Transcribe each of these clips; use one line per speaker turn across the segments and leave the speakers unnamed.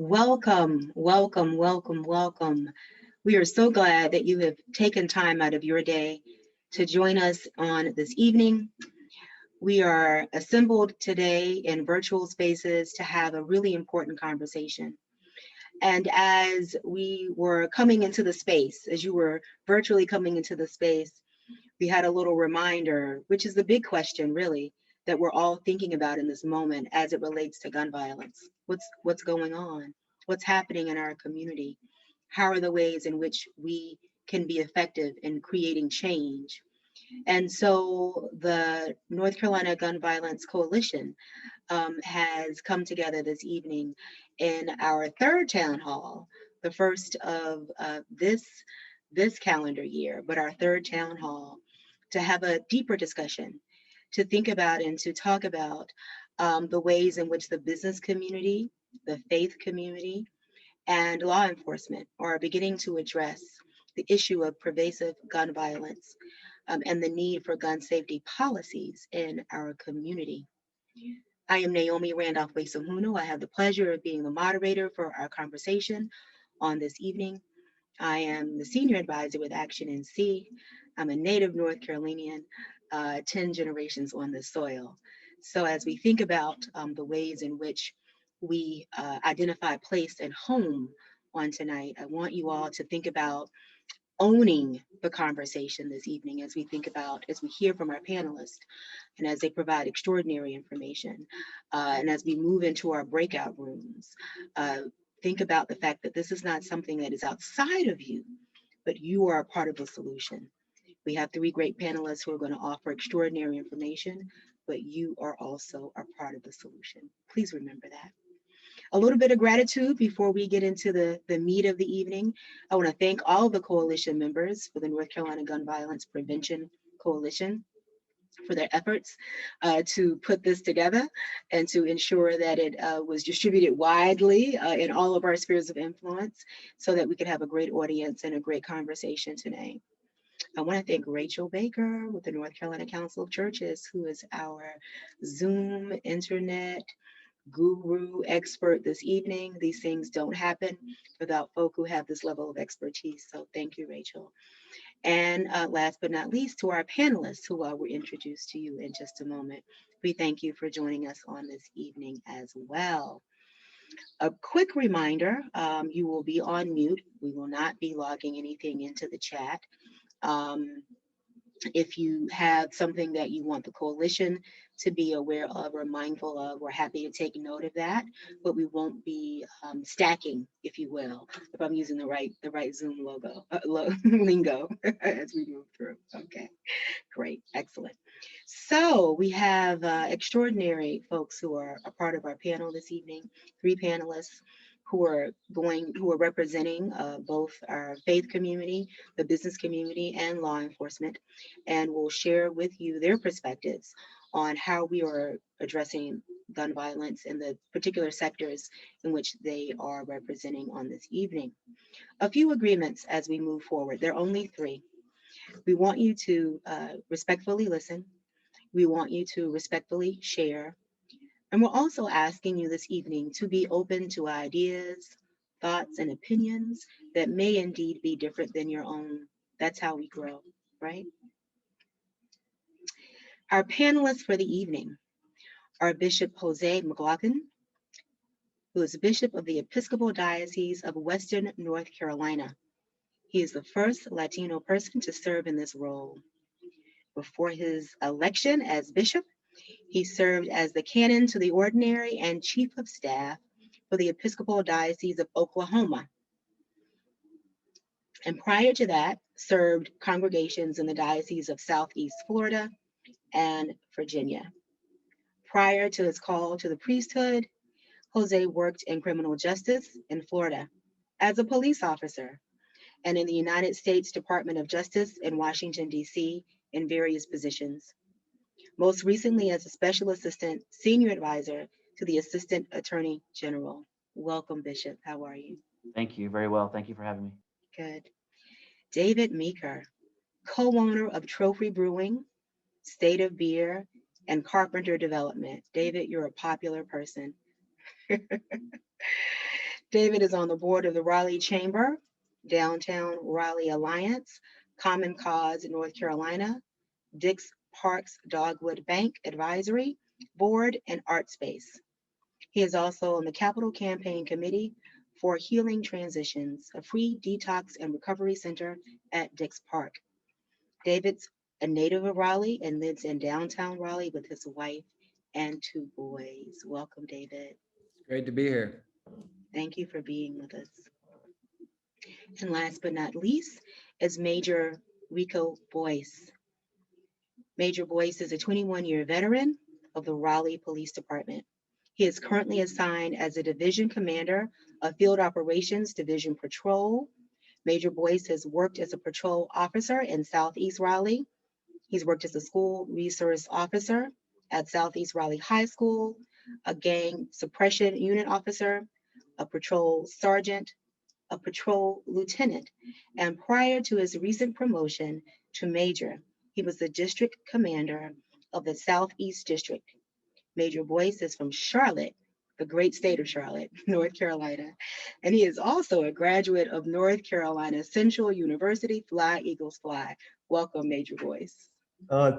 Welcome, welcome, welcome, welcome. We are so glad that you have taken time out of your day to join us on this evening. We are assembled today in virtual spaces to have a really important conversation. And as we were coming into the space, as you were virtually coming into the space, we had a little reminder, which is the big question really, that we're all thinking about in this moment as it relates to gun violence. What's going on? What's happening in our community? How are the ways in which we can be effective in creating change? And so the North Carolina Gun Violence Coalition has come together this evening in our third town hall, the first of this calendar year, but our third town hall, to have a deeper discussion, to think about and to talk about the ways in which the business community, the faith community, and law enforcement are beginning to address the issue of pervasive gun violence and the need for gun safety policies in our community. I am Naomi Randolph Wesuhuno. I have the pleasure of being the moderator for our conversation on this evening. I am the senior advisor with Action NC. I'm a native North Carolinian, 10 generations on the soil. So as we think about the ways in which we identify place and home on tonight, I want you all to think about owning the conversation this evening as we hear from our panelists and as they provide extraordinary information. And as we move into our breakout rooms, think about the fact that this is not something that is outside of you, but you are a part of the solution. We have three great panelists who are going to offer extraordinary information, but you are also a part of the solution. Please remember that. A little bit of gratitude before we get into the meat of the evening. I want to thank all the coalition members for the North Carolina Gun Violence Prevention Coalition for their efforts to put this together and to ensure that it was distributed widely in all of our spheres of influence so that we could have a great audience and a great conversation today. I want to thank Rachel Baker with the North Carolina Council of Churches, who is our Zoom internet guru expert this evening. These things don't happen without folk who have this level of expertise. So thank you, Rachel. And last but not least, to our panelists who will introduce to you in just a moment. We thank you for joining us on this evening as well. A quick reminder, you will be on mute. We will not be logging anything into the chat. If you have something that you want the coalition to be aware of or mindful of, we're happy to take note of that, but we won't be stacking, if you will, if I'm using the right Zoom lingo as we move through. Okay, great, excellent. So we have extraordinary folks who are a part of our panel this evening, three panelists who are representing both our faith community, the business community, and law enforcement, and will share with you their perspectives on how we are addressing gun violence in the particular sectors in which they are representing on this evening. A few agreements as we move forward. There are only three. We want you to respectfully listen. We want you to respectfully share. And we're also asking you this evening to be open to ideas, thoughts, and opinions that may indeed be different than your own. That's how we grow, right? Our panelists for the evening are Bishop José McLoughlin, who is Bishop of the Episcopal Diocese of Western North Carolina. He is the first Latino person to serve in this role. Before his election as bishop, he served as the canon to the ordinary and chief of staff for the Episcopal Diocese of Oklahoma. And prior to that, served congregations in the Diocese of Southeast Florida and Virginia. Prior to his call to the priesthood, Jose worked in criminal justice in Florida as a police officer and in the United States Department of Justice in Washington, D.C. in various positions. Most recently as a special assistant senior advisor to the Assistant Attorney General. Welcome, Bishop. How are you?
Thank you. Very well. Thank you for having me.
Good. David Meeker, co-owner of Trophy Brewing, State of Beer, and Carpenter Development. David, you're a popular person. David is on the board of the Raleigh Chamber, Downtown Raleigh Alliance, Common Cause North Carolina, Dix Parks Dogwood Bank Advisory Board, and Art Space. He is also on the Capital Campaign Committee for Healing Transitions, a free detox and recovery center at Dix Park. David's a native of Raleigh and lives in downtown Raleigh with his wife and 2 boys. Welcome, David.
It's great to be here.
Thank you for being with us. And last but not least is Major Rico Boyce. Major Boyce is a 21-year veteran of the Raleigh Police Department. He is currently assigned as a division commander of Field Operations Division Patrol. Major Boyce has worked as a patrol officer in Southeast Raleigh. He's worked as a school resource officer at Southeast Raleigh High School, a gang suppression unit officer, a patrol sergeant, a patrol lieutenant, and prior to his recent promotion to major, he was the district commander of the Southeast District. Major Boyce is from Charlotte, the great state of Charlotte, North Carolina, and he is also a graduate of North Carolina Central University, Fly Eagles Fly. Welcome, Major Boyce.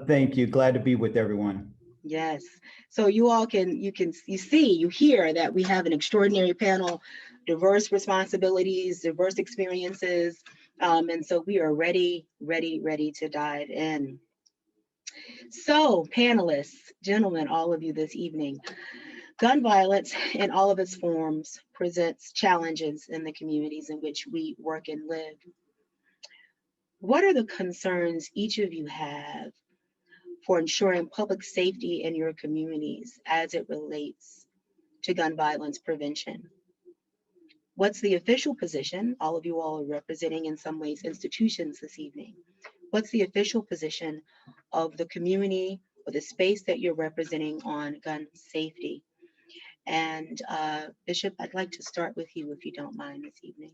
Thank you. Glad to be with everyone.
Yes. So you all you hear that we have an extraordinary panel, diverse responsibilities, diverse experiences. And so we are ready to dive in. So panelists, gentlemen, all of you this evening, gun violence in all of its forms presents challenges in the communities in which we work and live. What are the concerns each of you have for ensuring public safety in your communities as it relates to gun violence prevention? What's the official position? All of you all are representing in some ways institutions this evening. What's the official position of the community or the space that you're representing on gun safety? And Bishop, I'd like to start with you if you don't mind this evening.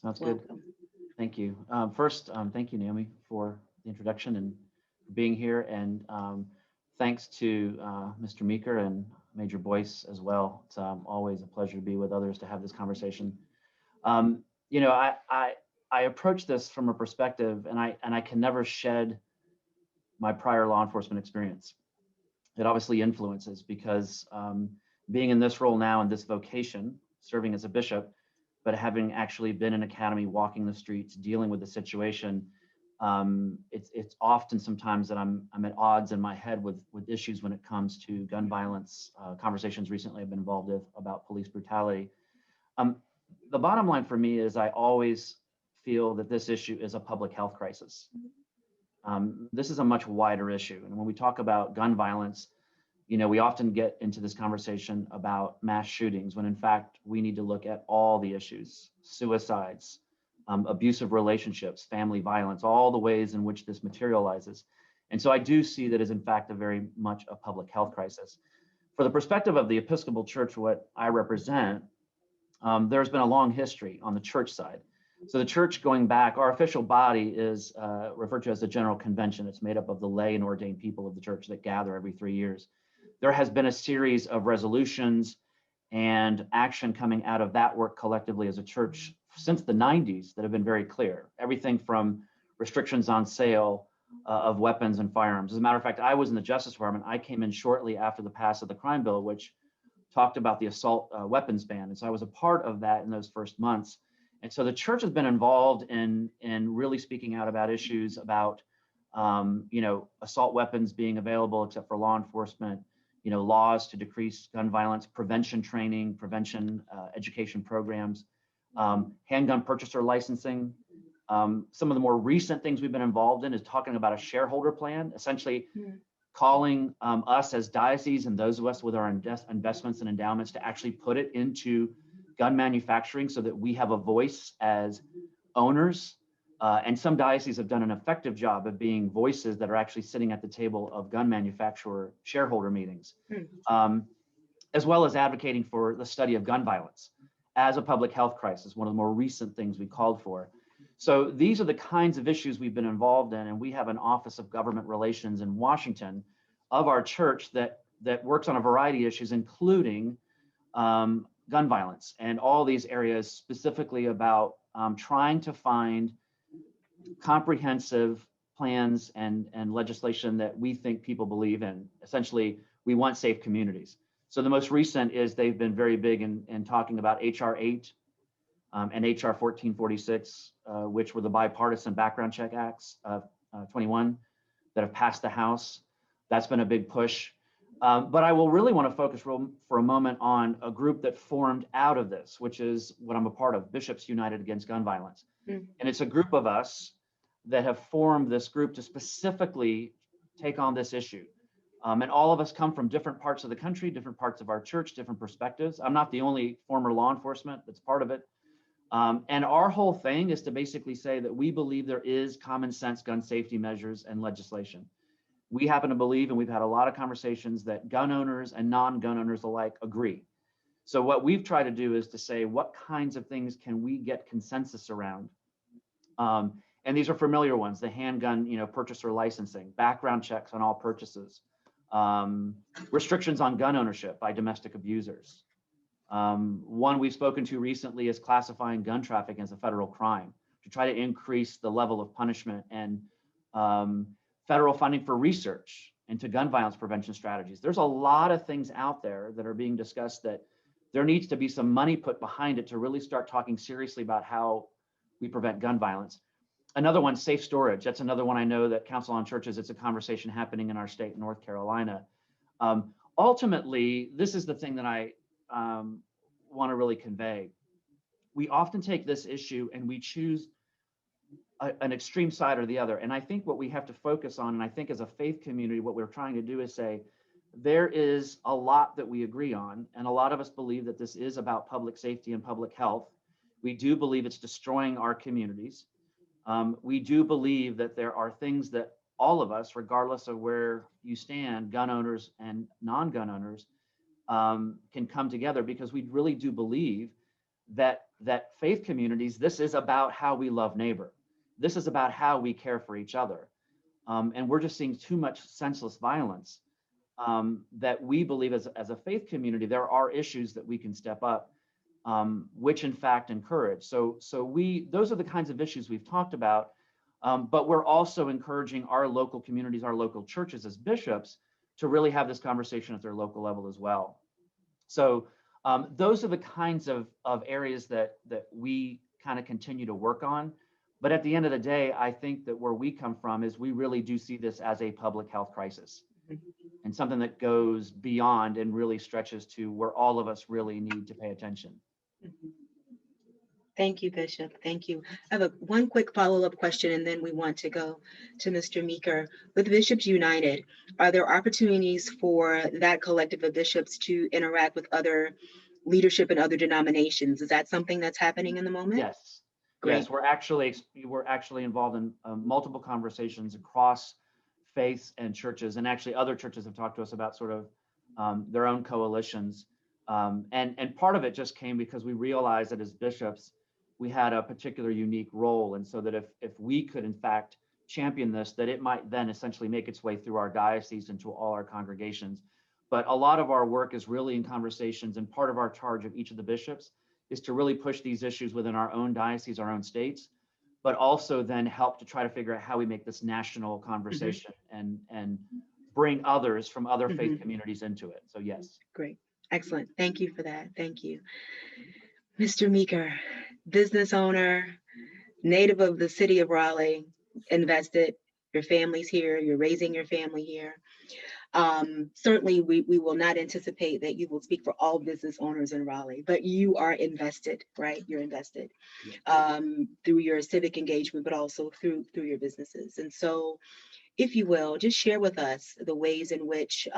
Sounds
Welcome.
good. Thank you. First, thank you, Naomi, for the introduction and being here. And thanks to Mr. Meeker and Major Boyce as well. It's always a pleasure to be with others to have this conversation. You know, I approach this from a perspective, and I can never shed my prior law enforcement experience. It obviously influences because being in this role now in this vocation, serving as a bishop, but having actually been in academy, walking the streets, dealing with the situation, it's often sometimes that I'm at odds in my head with issues when it comes to gun violence. Conversations recently I've been involved with about police brutality. The bottom line for me is I always feel that this issue is a public health crisis. This is a much wider issue. And when we talk about gun violence, you know, we often get into this conversation about mass shootings when in fact we need to look at all the issues, suicides, abusive relationships, family violence, all the ways in which this materializes. And so I do see that as in fact a very much a public health crisis. For the perspective of the Episcopal Church, what I represent, there's been a long history on the church side. So the church going back, our official body is referred to as the General Convention. It's made up of the lay and ordained people of the church that gather every 3 years. There has been a series of resolutions and action coming out of that work collectively as a church since the 90s that have been very clear. Everything from restrictions on sale of weapons and firearms. As a matter of fact, I was in the Justice Department. I came in shortly after the pass of the crime bill, which talked about the assault weapons ban. And so I was a part of that in those first months. And so the church has been involved in really speaking out about issues about, you know, assault weapons being available except for law enforcement, you know, laws to decrease gun violence, prevention training, prevention education programs, handgun purchaser licensing. Some of the more recent things we've been involved in is talking about a shareholder plan, essentially calling us as diocese and those of us with our investments and endowments to actually put it into gun manufacturing so that we have a voice as owners. And some dioceses have done an effective job of being voices that are actually sitting at the table of gun manufacturer shareholder meetings, as well as advocating for the study of gun violence as a public health crisis, one of the more recent things we called for. So these are the kinds of issues we've been involved in, and we have an Office of Government Relations in Washington of our church that works on a variety of issues, including gun violence and all these areas, specifically about trying to find comprehensive plans and legislation that we think people believe in. Essentially, we want safe communities. So the most recent is they've been very big in talking about HR 8 and HR 1446, which were the bipartisan background check acts of 21 that have passed the House. That's been a big push. But I will really want to focus for a moment on a group that formed out of this, which is what I'm a part of, Bishops United Against Gun Violence. And it's a group of us that have formed this group to specifically take on this issue. And all of us come from different parts of the country, different parts of our church, different perspectives. I'm not the only former law enforcement that's part of it. And our whole thing is to basically say that we believe there is common sense gun safety measures and legislation. We happen to believe, and we've had a lot of conversations, that gun owners and non-gun owners alike agree. So what we've tried to do is to say, what kinds of things can we get consensus around? And these are familiar ones: the handgun, purchaser licensing, background checks on all purchases, restrictions on gun ownership by domestic abusers. One we've spoken to recently is classifying gun trafficking as a federal crime to try to increase the level of punishment, and federal funding for research into gun violence prevention strategies. There's a lot of things out there that are being discussed that there needs to be some money put behind it to really start talking seriously about how we prevent gun violence. Another one, safe storage. That's another one I know that Council on Churches, it's a conversation happening in our state, North Carolina. Ultimately, this is the thing that I want to really convey. We often take this issue and we choose an extreme side or the other. And I think what we have to focus on, and I think as a faith community, what we're trying to do is say, there is a lot that we agree on. And a lot of us believe that this is about public safety and public health. We do believe it's destroying our communities. We do believe that there are things that all of us, regardless of where you stand, gun owners and non-gun owners, can come together, because we really do believe that faith communities, this is about how we love neighbor. This is about how we care for each other. And we're just seeing too much senseless violence that we believe as a faith community, there are issues that we can step up, which in fact encourage. So those are the kinds of issues we've talked about, but we're also encouraging our local communities, our local churches as bishops, to really have this conversation at their local level as well. So those are the kinds of areas that we kind of continue to work on. But at the end of the day, I think that where we come from is we really do see this as a public health crisis, and something that goes beyond and really stretches to where all of us really need to pay attention.
Thank you, Bishop. Thank you. I have one quick follow-up question, and then we want to go to Mr. Meeker. With Bishops United, are there opportunities for that collective of bishops to interact with other leadership in other denominations? Is that something that's happening in the moment?
Yes.
Great.
Yes, we're actually involved in multiple conversations across faiths and churches, and actually other churches have talked to us about sort of their own coalitions. And part of it just came because we realized that as bishops, we had a particular unique role. And so that if we could in fact champion this, that it might then essentially make its way through our diocese and to all our congregations. But a lot of our work is really in conversations, and part of our charge of each of the bishops is to really push these issues within our own diocese, our own states, but also then help to try to figure out how we make this national conversation and bring others from other faith communities into it. So yes.
Great. Excellent. Thank you for that. Thank you. Mr. Meeker, business owner, native of the city of Raleigh, invested, your family's here, you're raising your family here. Certainly, we will not anticipate that you will speak for all business owners in Raleigh, but you are invested, right? You're invested through your civic engagement, but also through your businesses. And so, if you will, just share with us the ways in which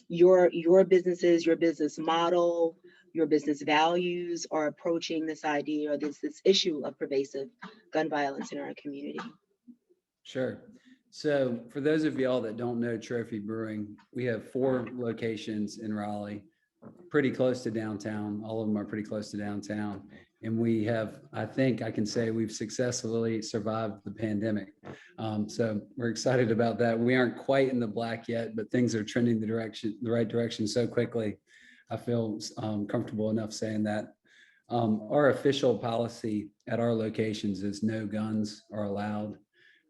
your businesses, your business model, your business values are approaching this idea or this issue of pervasive gun violence in our community.
Sure. So for those of y'all that don't know Trophy Brewing, we have 4 locations in Raleigh, pretty close to downtown. All of them are pretty close to downtown. And we have, I think I can say we've successfully survived the pandemic. So we're excited about that. We aren't quite in the black yet, but things are trending the right direction so quickly. I feel comfortable enough saying that. Our official policy at our locations is no guns are allowed.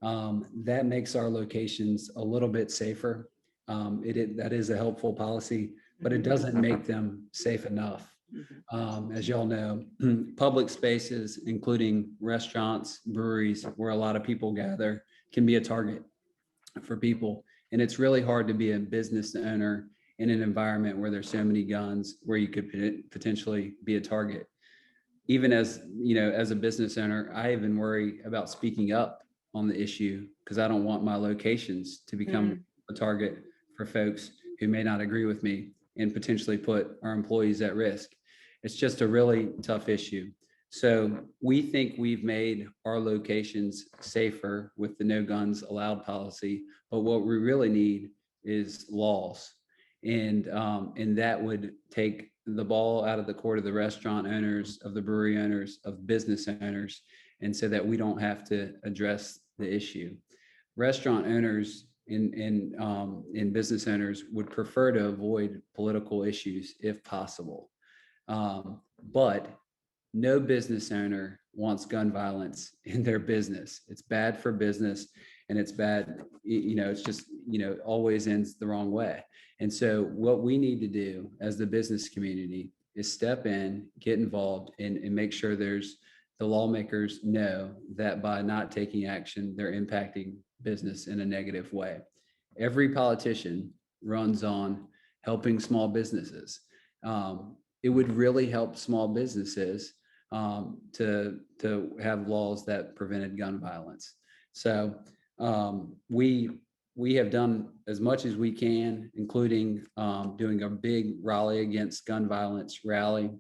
That makes our locations a little bit safer. That is a helpful policy, but it doesn't make them safe enough. As y'all know, public spaces, including restaurants, breweries, where a lot of people gather, can be a target for people. And it's really hard to be a business owner in an environment where there's so many guns, where you could potentially be a target. Even as, you know, as a business owner, I even worry about speaking up on the issue, because I don't want my locations to become a target for folks who may not agree with me and potentially put our employees at risk. It's just a really tough issue. So we think we've made our locations safer with the no guns allowed policy, but what we really need is laws. And that would take the ball out of the court of the restaurant owners, of the brewery owners, of business owners, and so that we don't have to address the issue. Restaurant owners and business owners would prefer to avoid political issues if possible. But no business owner wants gun violence in their business. It's bad for business, and it's bad, you know, it's just, you know, always ends the wrong way. And so what we need to do as the business community is step in, get involved, and make sure the lawmakers know that by not taking action, they're impacting business in a negative way. Every politician runs on helping small businesses. It would really help small businesses to have laws that prevented gun violence. So we have done as much as we can, including doing a big Raleigh Against Gun Violence rally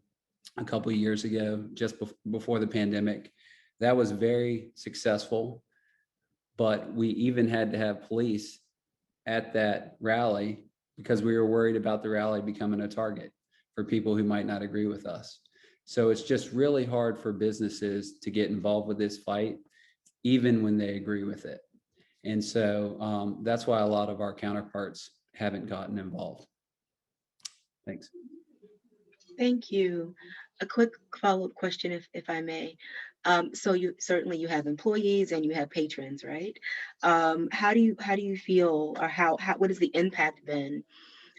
a couple of years ago, just before the pandemic. That was very successful, but we even had to have police at that rally because we were worried about the rally becoming a target for people who might not agree with us. So it's just really hard for businesses to get involved with this fight, even when they agree with it. And so that's why a lot of our counterparts haven't gotten involved. Thanks.
Thank you. A quick follow-up question, if I may. So you have employees and you have patrons, right? How do you feel, or what has the impact been,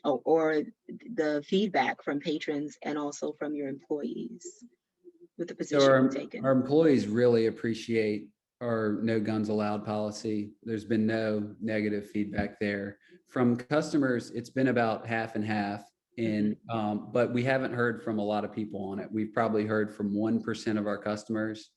or the feedback from patrons and also from your employees with the position you've taken?
Our employees really appreciate our no guns allowed policy. There's been no negative feedback there. From customers, it's been about half and half. And but we haven't heard from a lot of people on it. We've probably heard from 1% of our customers.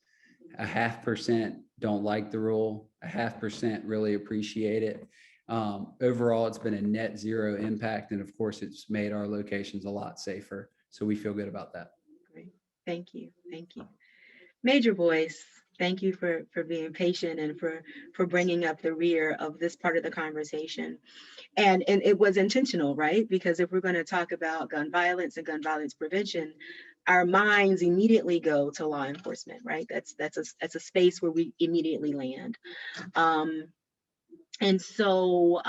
0.5% don't like the rule. 0.5% really appreciate it. Overall, it's been a net zero impact, and of course, it's made our locations a lot safer. So we feel good about that.
Great, thank you, Major Boyce. Thank you for being patient and for bringing up the rear of this part of the conversation. And it was intentional, right? Because if we're going to talk about gun violence and gun violence prevention, our minds immediately go to law enforcement, right? That's a space where we immediately land. And so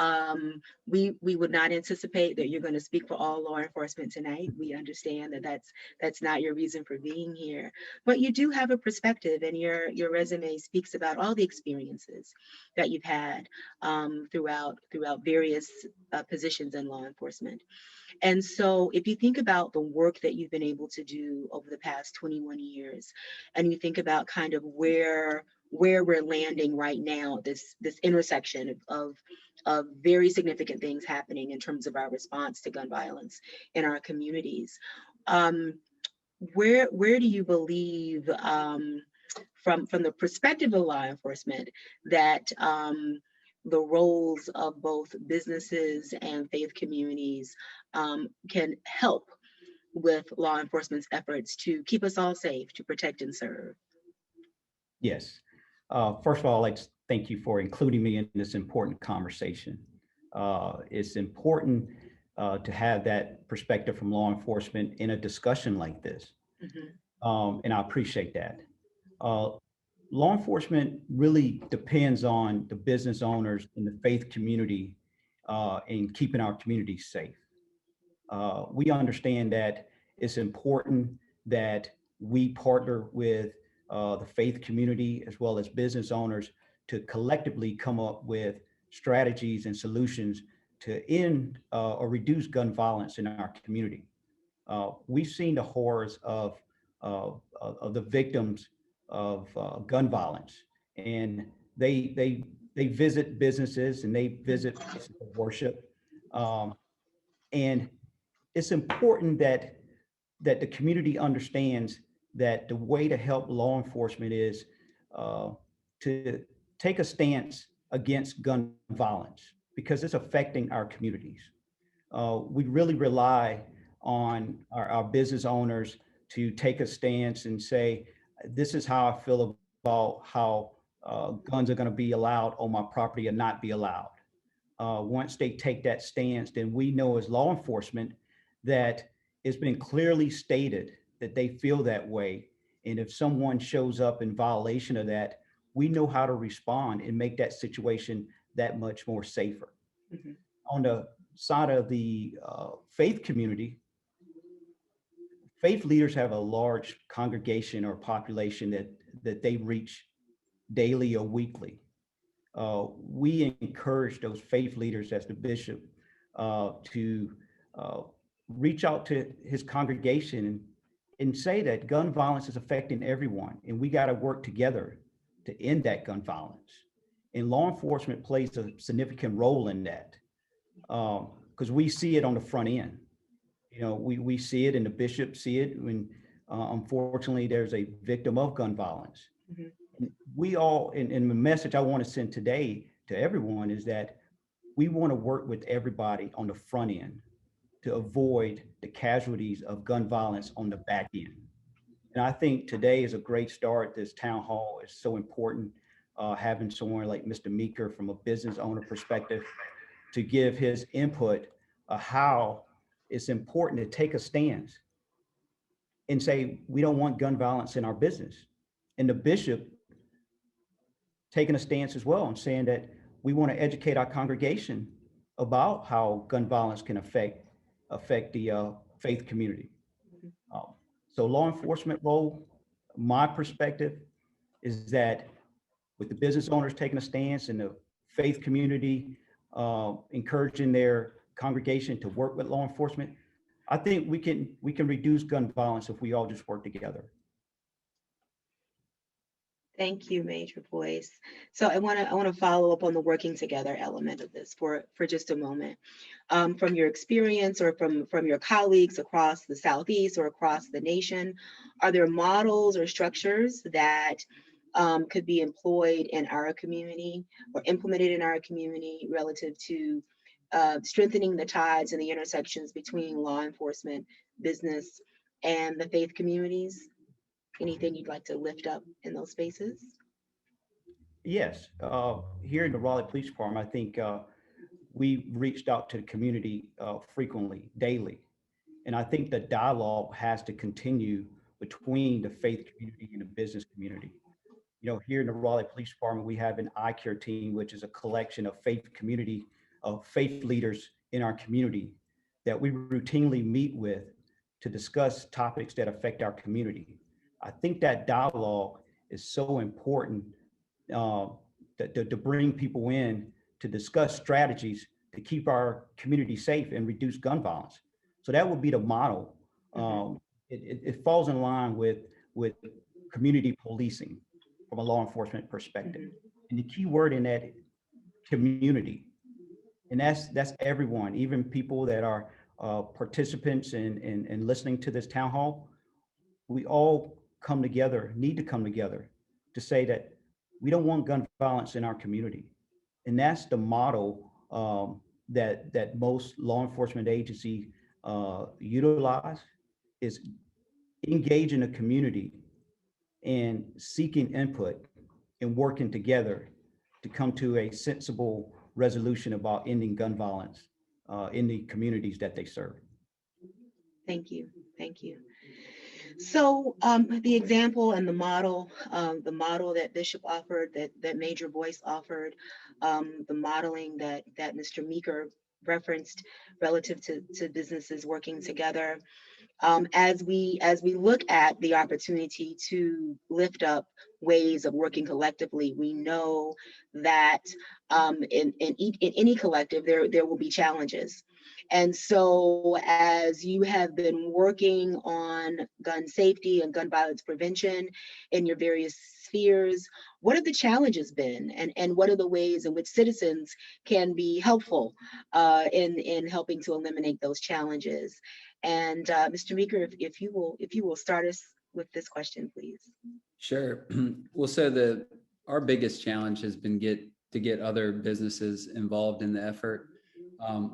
we would not anticipate that you're going to speak for all law enforcement tonight. We understand that that's not your reason for being here, but you do have a perspective, and your resume speaks about all the experiences that you've had throughout various positions in law enforcement. And so if you think about the work that you've been able to do over the past 21 years, and you think about kind of where we're landing right now, this intersection of very significant things happening in terms of our response to gun violence in our communities, where do you believe, from the perspective of law enforcement, that the roles of both businesses and faith communities can help with law enforcement's efforts to keep us all safe, to protect and serve?
Yes. First of all, I'd like to thank you for including me in this important conversation. It's important to have that perspective from law enforcement in a discussion like this. And I appreciate that. Law enforcement really depends on the business owners and the faith community in keeping our communities safe. We understand that it's important that we partner with the faith community as well as business owners to collectively come up with strategies and solutions to end or reduce gun violence in our community. We've seen the horrors of the victims of gun violence, and they visit businesses and they visit places of worship, and it's important that the community understands that the way to help law enforcement is to take a stance against gun violence because it's affecting our communities. We really rely on our business owners to take a stance and say, this is how I feel about how guns are going to be allowed on my property or not be allowed. Once they take that stance, then we know as law enforcement that it's been clearly stated that they feel that way. And if someone shows up in violation of that, we know how to respond and make that situation that much more safer.
Mhm.
On the side of the faith community, faith leaders have a large congregation or population that they reach daily or weekly. We encourage those faith leaders as the bishop to reach out to his congregation and say that gun violence is affecting everyone, and we got to work together to end that gun violence. And law enforcement plays a significant role in that because we see it on the front end. You know, we see it and the bishops see it when unfortunately there's a victim of gun violence.
Mhm.
We all, and the message I want to send today to everyone is that we want to work with everybody on the front end to avoid the casualties of gun violence on the back end. And I think today is a great start. This town hall is so important. Having someone like Mr. Meeker from a business owner perspective to give his input of how it's important to take a stance and say, we don't want gun violence in our business. And the bishop taking a stance as well and saying that we want to educate our congregation about how gun violence can affect the faith community. Um, so law enforcement role, my perspective is that with the business owners taking a stance and the faith community encouraging their congregation to work with law enforcement, I think we can reduce gun violence if we all just work together.
Thank you, Major Boyce. So I want to follow up on the working together element of this for just a moment. From your experience or from your colleagues across the Southeast or across the nation, are there models or structures that could be employed in our community or implemented in our community relative to strengthening the ties and the intersections between law enforcement, business, and the faith communities? Anything you'd like to lift up in those spaces?
Yes, here in the Raleigh Police Department, I think we reached out to the community frequently, daily. And I think the dialogue has to continue between the faith community and the business community. You know, here in the Raleigh Police Department, we have an eye care team, which is a collection of faith community, of faith leaders in our community that we routinely meet with to discuss topics that affect our community. I think that dialogue is so important uh, to bring people in to discuss strategies to keep our community safe and reduce gun violence. So that would be the model. It falls in line with community policing from a law enforcement perspective. And the key word in that, community. And that's everyone, even people that are participants in listening to this town hall. We all come together, need to come together to say that we don't want gun violence in our community. And that's the model that most law enforcement agencies utilize is engage in the community and seeking input and working together to come to a sensible resolution about ending gun violence in the communities that they serve.
Thank you. Thank you. So the example and the model that Bishop offered, that Major Boyce offered, the modeling that Mr. Meeker referenced relative to businesses working together. As we look at the opportunity to lift up ways of working collectively, we know that in any collective there will be challenges. And so as you have been working on gun safety and gun violence prevention in your various spheres, what have the challenges been, and what are the ways in which citizens can be helpful in helping to eliminate those challenges? And Mr. Meeker, if you will start us with this question, please.
Sure. Well, so our biggest challenge has been to get other businesses involved in the effort.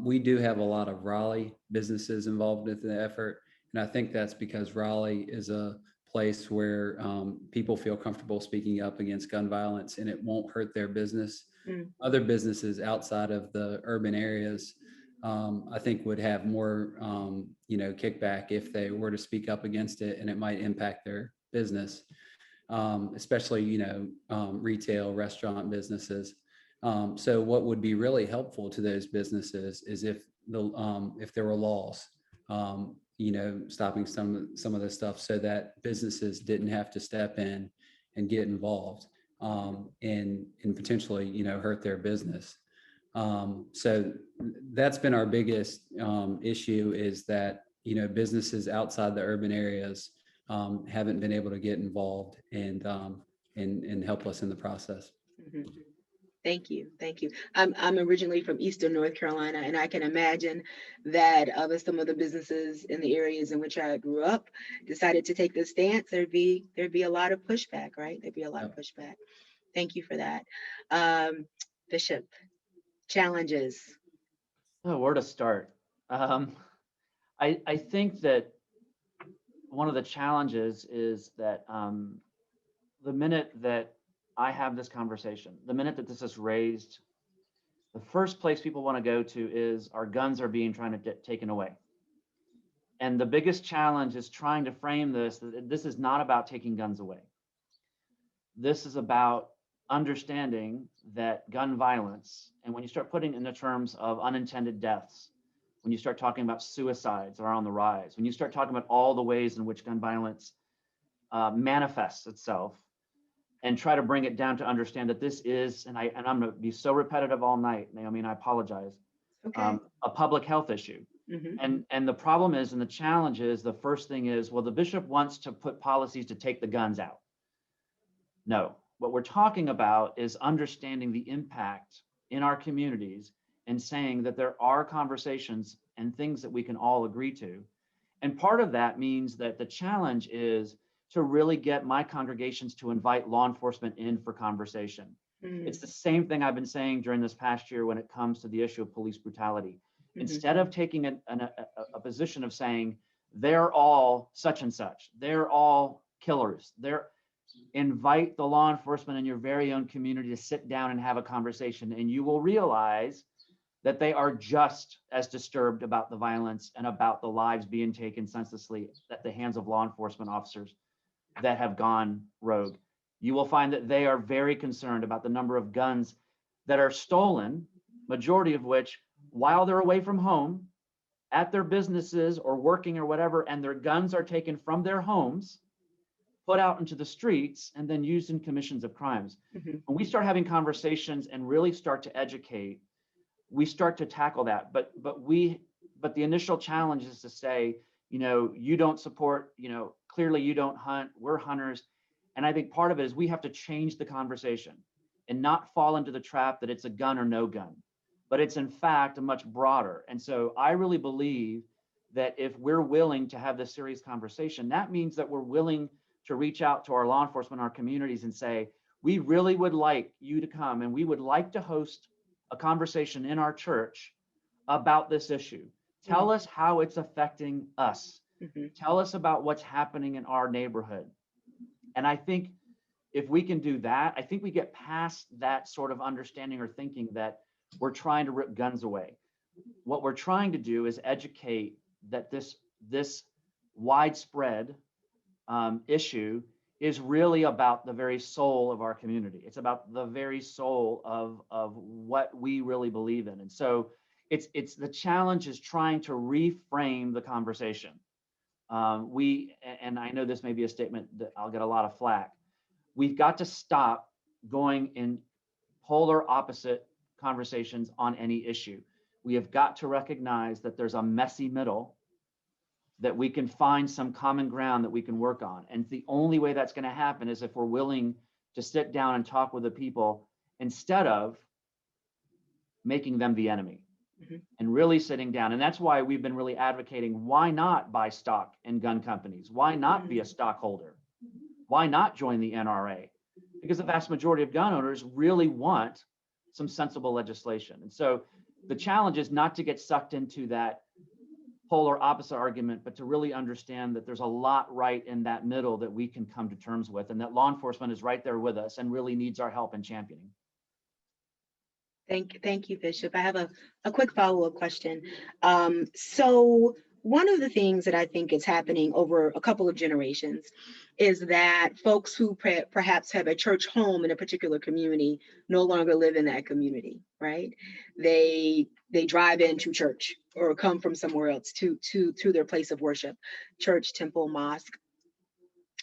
We do have a lot of Raleigh businesses involved in the effort, and I think that's because Raleigh is a place where people feel comfortable speaking up against gun violence, and it won't hurt their business. Other businesses outside of the urban areas, I think, would have more, kickback if they were to speak up against it, and it might impact their business, especially, retail, restaurant businesses. So what would be really helpful to those businesses is if there were laws, stopping some of the stuff, so that businesses didn't have to step in and get involved, and potentially, hurt their business. So that's been our biggest issue, is that, businesses outside the urban areas haven't been able to get involved and help us in the process.
Mm-hmm. Thank you. I'm originally from Eastern North Carolina, and I can imagine that some of the businesses in the areas in which I grew up decided to take this stance, there'd be a lot of pushback, right? There'd be a lot of pushback. Thank you for that. Bishop, challenges.
Oh, where to start? I think that one of the challenges is that the minute that I have this conversation, the minute that this is raised, the first place people want to go to is our guns are being trying to get taken away. And the biggest challenge is trying to frame this, that this is not about taking guns away. This is about understanding that gun violence, and when you start putting in the terms of unintended deaths, when you start talking about suicides are on the rise, when you start talking about all the ways in which gun violence manifests itself, and try to bring it down to understand that this is, and I'm going to be so repetitive all night, Naomi, and I apologize,
Okay.
A public health issue. Mm-hmm. And the problem is, and the challenge is, the first thing is, well, the bishop wants to put policies to take the guns out. No, what we're talking about is understanding the impact in our communities and saying that there are conversations and things that we can all agree to. And part of that means that the challenge is to really get my congregations to invite law enforcement in for conversation. It's the same thing I've been saying during this past year when it comes to the issue of police brutality. Instead of taking a position of saying, they're all such and such, they're all killers, invite the law enforcement in your very own community to sit down and have a conversation, and you will realize that they are just as disturbed about the violence and about the lives being taken senselessly at the hands of law enforcement officers that have gone rogue. You will find that they are very concerned about the number of guns that are stolen, majority of which, while they're away from home, at their businesses or working or whatever, and their guns are taken from their homes, put out into the streets, and then used in commissions of crimes. When we start having conversations and really start to educate, we start to tackle that. But the initial challenge is to say, you don't support, clearly you don't hunt, we're hunters. And I think part of it is we have to change the conversation and not fall into the trap that it's a gun or no gun, but it's in fact a much broader. And so I really believe that if we're willing to have this serious conversation, that means that we're willing to reach out to our law enforcement, our communities, and say, we really would like you to come, and we would like to host a conversation in our church about this issue. Tell us how it's affecting us. Tell us about what's happening in our neighborhood. And I think if we can do that, I think we get past that sort of understanding or thinking that we're trying to rip guns away. What we're trying to do is educate that this widespread issue is really about the very soul of our community. It's about the very soul of what we really believe in. And so it's the challenge is trying to reframe the conversation. And I know this may be a statement that I'll get a lot of flack. We've got to stop going in polar opposite conversations on any issue. We have got to recognize that there's a messy middle, that we can find some common ground that we can work on. And the only way that's going to happen is if we're willing to sit down and talk with the people instead of making them the enemy. And really sitting down. And that's why we've been really advocating, why not buy stock in gun companies? Why not be a stockholder? Why not join the NRA? Because the vast majority of gun owners really want some sensible legislation. And so the challenge is not to get sucked into that polar opposite argument, but to really understand that there's a lot right in that middle that we can come to terms with, and that law enforcement is right there with us and really needs our help in championing.
Thank you, Bishop. I have a quick follow-up question. So one of the things that I think is happening over a couple of generations is that folks who perhaps have a church home in a particular community no longer live in that community, right? They drive into church or come from somewhere else to their place of worship, church, temple, mosque.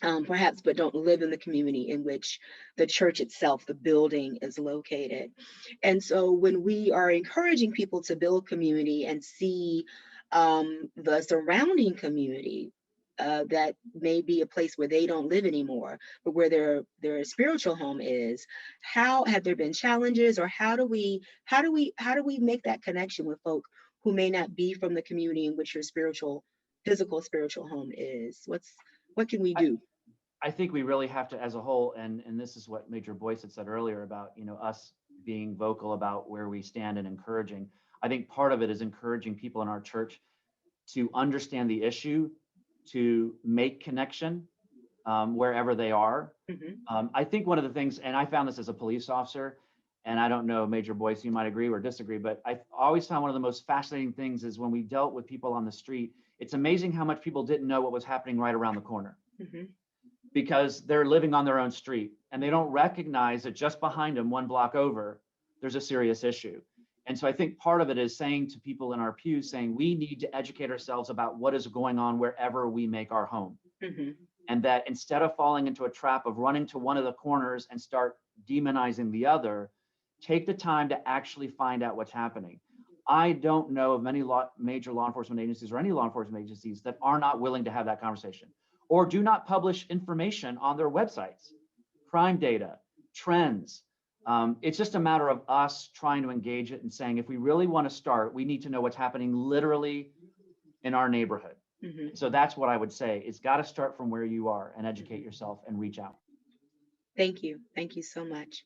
Perhaps, but don't live in the community in which the church itself, the building, is located. And so when we are encouraging people to build community and see the surrounding community, that may be a place where they don't live anymore, but where their spiritual home is, how have there been challenges, or how do we make that connection with folk who may not be from the community in which your physical spiritual home is? What can we do?
I think we really have to, as a whole, and this is what Major Boyce had said earlier about, us being vocal about where we stand and encouraging. I think part of it is encouraging people in our church to understand the issue, to make connection wherever they are. I think one of the things, and I found this as a police officer, and I don't know, Major Boyce, you might agree or disagree, but I always found one of the most fascinating things is when we dealt with people on the street, it's amazing how much people didn't know what was happening right around the corner. Because they're living on their own street and they don't recognize that just behind them, one block over, there's a serious issue. And so I think part of it is saying to people in our pews, saying we need to educate ourselves about what is going on wherever we make our home. And that instead of falling into a trap of running to one of the corners and start demonizing the other, take the time to actually find out what's happening. I don't know of many major law enforcement agencies or any law enforcement agencies that are not willing to have that conversation, or do not publish information on their websites, crime data, trends. It's just a matter of us trying to engage it and saying, if we really want to start, we need to know what's happening literally in our neighborhood. So that's what I would say. It's got to start from where you are and educate yourself and reach out.
Thank you. Thank you so much.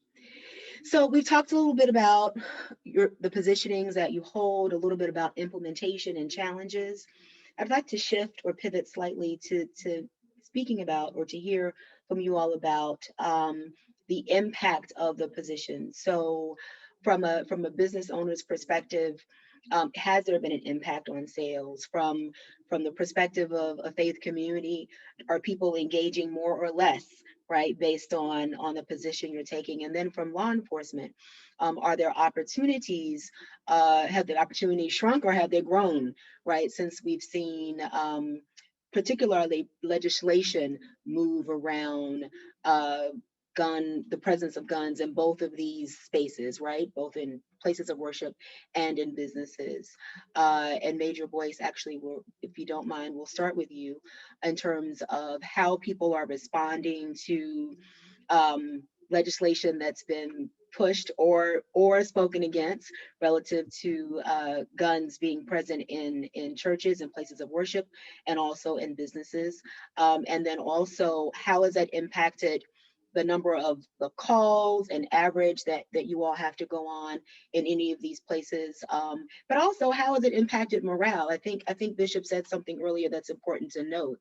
So we've talked a little bit about the positionings that you hold, a little bit about implementation and challenges. I'd like to shift or pivot slightly to speaking about, or to hear from you all about the impact of the position. So from a business owner's perspective, has there been an impact on sales? From the perspective of a faith community, are people engaging more or less, right, based on the position you're taking? And then from law enforcement, are there opportunities, have the opportunities shrunk or have they grown, right, since we've seen particularly legislation move around the presence of guns in both of these spaces, right, both in places of worship and in businesses? And Major Boyce, actually, if you don't mind, we'll start with you in terms of how people are responding to legislation that's been pushed or spoken against relative to guns being present in churches and places of worship, and also in businesses. And then also, how has that impacted the number of the calls and average that you all have to go on in any of these places? But also, how has it impacted morale? I think Bishop said something earlier that's important to note,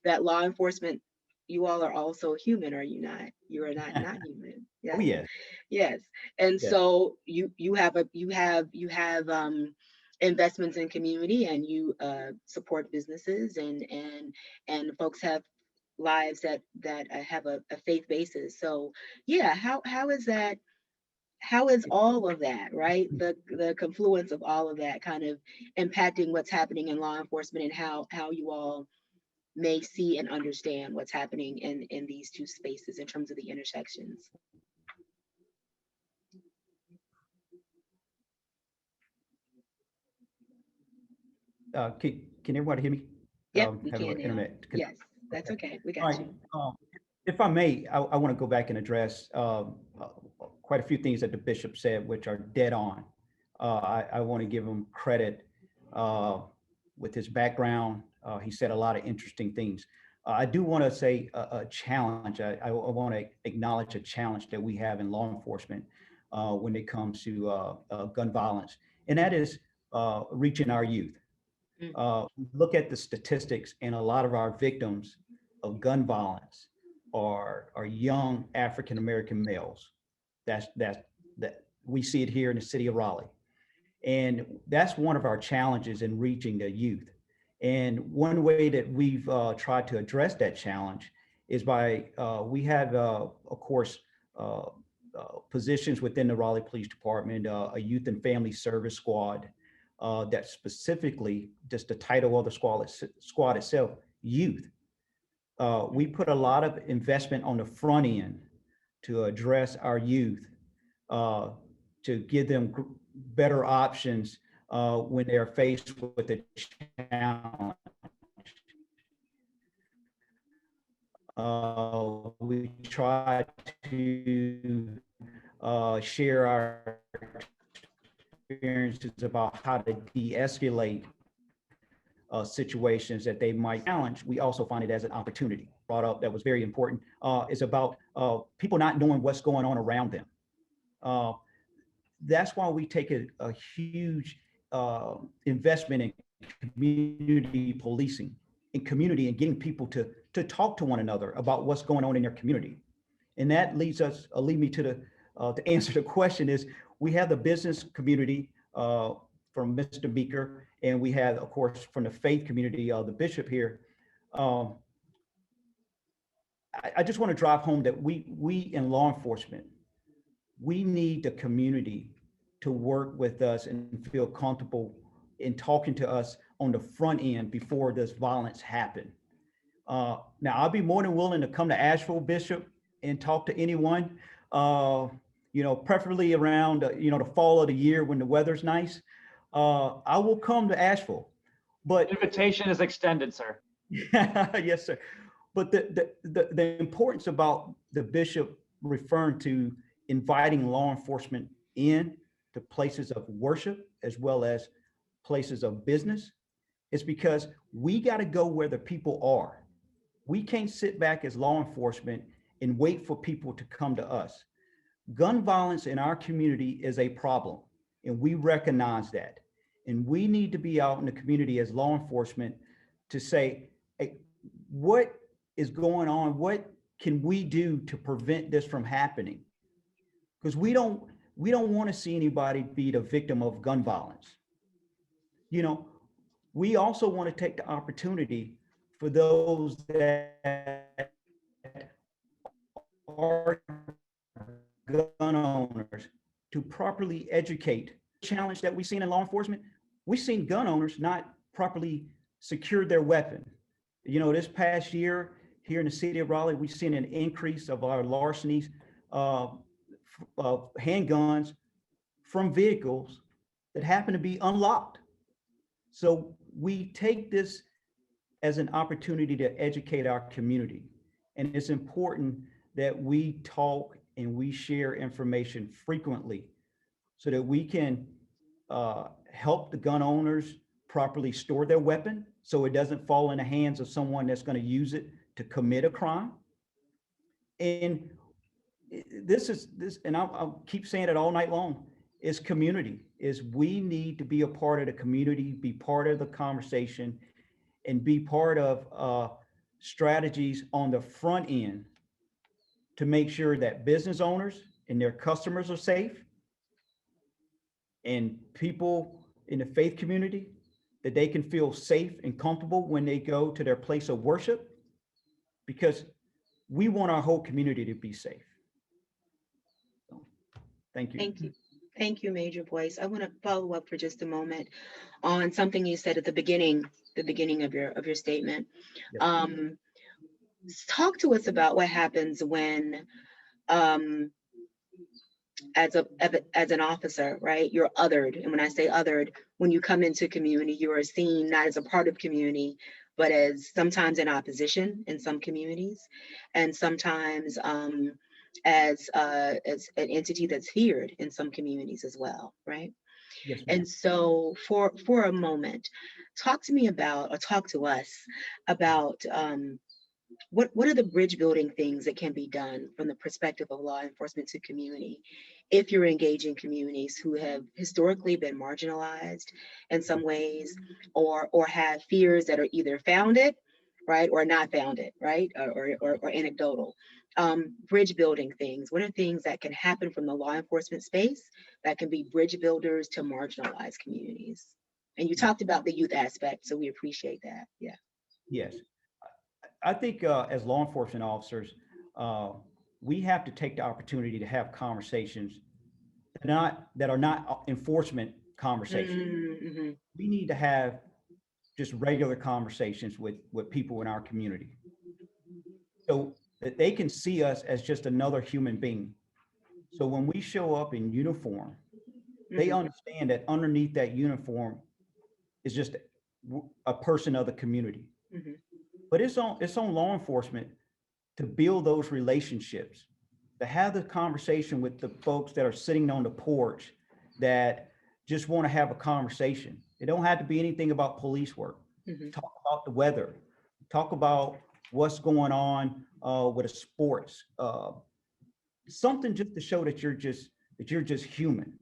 that law enforcement, you all are also human, are you not? You are not human. Yes.
Oh, yeah.
Yes. And
Yes.
so you have investments in community, and you support businesses, and folks have lives that have a faith basis. So yeah, how is that how is all of that, right? The confluence of all of that kind of impacting what's happening in law enforcement, and how you all may see and understand what's happening in these two spaces in terms of the intersections.
Can everybody hear me?
Yep, we
Have a
can
little
now.
internet.
Yes, that's okay. We
All
got
right.
you.
If I may, I want to go back and address quite a few things that the bishop said, which are dead on. I want to give him credit with his background. He said a lot of interesting things. I do want to say a challenge. I want to acknowledge a challenge that we have in law enforcement when it comes to gun violence, and that is reaching our youth. Look at the statistics, and a lot of our victims of gun violence are young African American males. That we see it here in the city of Raleigh, and that's one of our challenges in reaching the youth. And one way that we've tried to address that challenge is by we have, of course, positions within the Raleigh Police Department, a youth and family service squad. That specifically, just the title of the squad itself, youth. We put a lot of investment on the front end to address our youth, to give them better options when they're faced with a challenge. We try to share our experiences about how to de-escalate situations that they might challenge. We also find it as an opportunity. Brought up that was very important is about people not knowing what's going on around them. That's why we take a huge investment in community policing, in community, and getting people to talk to one another about what's going on in their community. And that lead me to to answer the question is, we have the business community from Mr. Meeker, and we have, of course, from the faith community, the bishop here. I just want to drive home that we in law enforcement, we need the community to work with us and feel comfortable in talking to us on the front end before this violence happen. Now, I'll be more than willing to come to Asheville, Bishop, and talk to anyone, preferably around, the fall of the year when the weather's nice. I will come to Asheville, but
Invitation is extended, sir.
yes, sir. But the importance about the bishop referring to inviting law enforcement in to places of worship as well as places of business is because we got to go where the people are. We can't sit back as law enforcement and wait for people to come to us. Gun violence in our community is a problem, and we recognize that. And we need to be out in the community as law enforcement to say, hey, what is going on? What can we do to prevent this from happening? Because we don't want to see anybody be the victim of gun violence. We also want to take the opportunity for those that are gun owners to properly educate. Challenge that we've seen in law enforcement, we've seen gun owners not properly secure their weapon. This past year here in the city of Raleigh, we've seen an increase of our larcenies of handguns from vehicles that happen to be unlocked. So we take this as an opportunity to educate our community. And it's important that we talk and we share information frequently so that we can help the gun owners properly store their weapon so it doesn't fall in the hands of someone that's going to use it to commit a crime. And and I'll keep saying it all night long, is community, is we need to be a part of the community, be part of the conversation, and be part of strategies on the front end to make sure that business owners and their customers are safe, and people in the faith community, that they can feel safe and comfortable when they go to their place of worship, because we want our whole community to be safe. So, Thank you.
Thank you. Thank you, Major Boyce. I want to follow up for just a moment on something you said at the beginning of your statement.
Yes.
Talk to us about what happens when, as an officer, right? You're othered, and when I say othered, when you come into community, you are seen not as a part of community, but as sometimes in opposition in some communities, and sometimes as an entity that's feared in some communities as well, right?
Yes, ma'am.
And so for a moment, talk to me about, or talk to us about what are the bridge building things that can be done from the perspective of law enforcement to community if you're engaging communities who have historically been marginalized in some ways, or have fears that are either founded, right, or not founded, right, or anecdotal. Bridge building things. What are things that can happen from the law enforcement space that can be bridge builders to marginalized communities? And you talked about the youth aspect, so we appreciate that. Yeah.
Yes. I think as law enforcement officers, we have to take the opportunity to have conversations that are not enforcement conversations.
Mm-hmm.
We need to have just regular conversations with people in our community, so that they can see us as just another human being. So when we show up in uniform, they understand that underneath that uniform is just a person of the community.
Mm-hmm.
But it's on law enforcement to build those relationships, to have the conversation with the folks that are sitting on the porch that just want to have a conversation. It don't have to be anything about police work.
Mm-hmm.
Talk about the weather, talk about what's going on with the sports, something just to show that you're just human.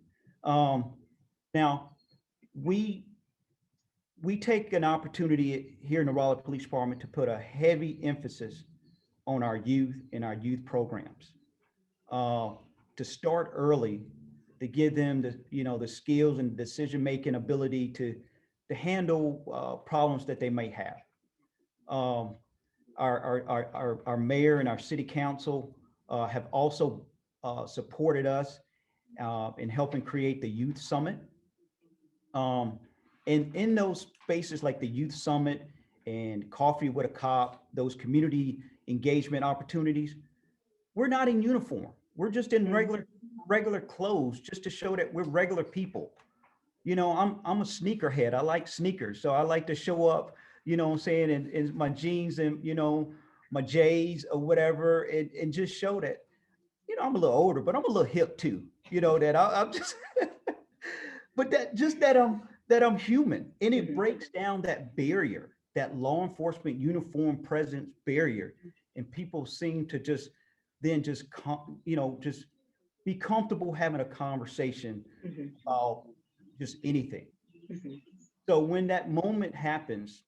Now we take an opportunity here in the Raleigh Police Department to put a heavy emphasis on our youth and our youth programs, to start early, to give them the skills and decision-making ability to handle problems that they may have. Our mayor and our city council have also supported us in helping create the youth summit. And in those spaces like the youth summit and coffee with a cop, those community engagement opportunities, we're not in uniform. We're just in regular clothes, just to show that we're regular people. I'm a sneakerhead. I like sneakers. So I like to show up, what I'm saying, in my jeans and, my J's or whatever, and just show that, I'm a little older, but I'm a little hip too, that I'm just, but that I'm human. And it breaks down that barrier, that law enforcement uniform presence barrier. And people seem to just be comfortable having a conversation about just anything. So when that moment happens,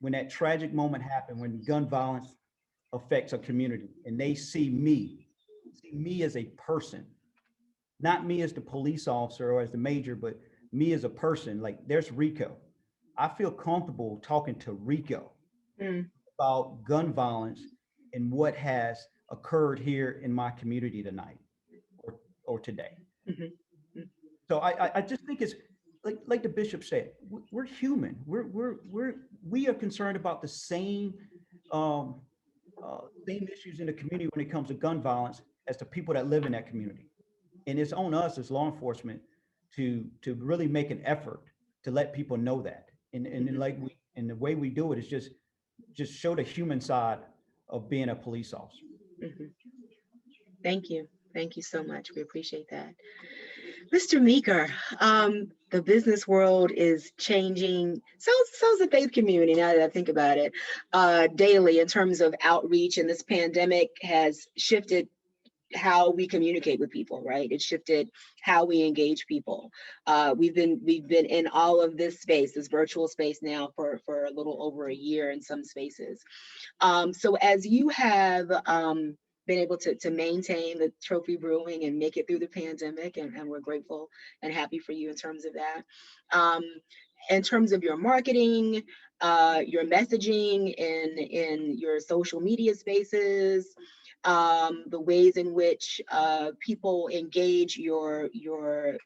when that tragic moment happens, when gun violence affects a community and they see me as a person, not me as the police officer or as the major, but me as a person, like there's Rico. I feel comfortable talking to Rico about gun violence and what has occurred here in my community tonight or today. So I just think it's like the bishop said, we're human. We are concerned about the same issues in the community when it comes to gun violence as the people that live in that community. And it's on us as law enforcement to really make an effort to let people know that. And the way we do it is just show the human side of being a police officer.
Thank you. Thank you so much. We appreciate that. Mr. Meeker, the business world is changing. So's the faith community, now that I think about it, daily in terms of outreach. And this pandemic has shifted how we communicate with people, right? It shifted how we engage people. We've been in all of this space, this virtual space now for a little over a year in some spaces. So as you have been able to maintain the Trophy Brewing and make it through the pandemic, and we're grateful and happy for you in terms of that. In terms of your marketing, your messaging in your social media spaces, the ways in which people engage your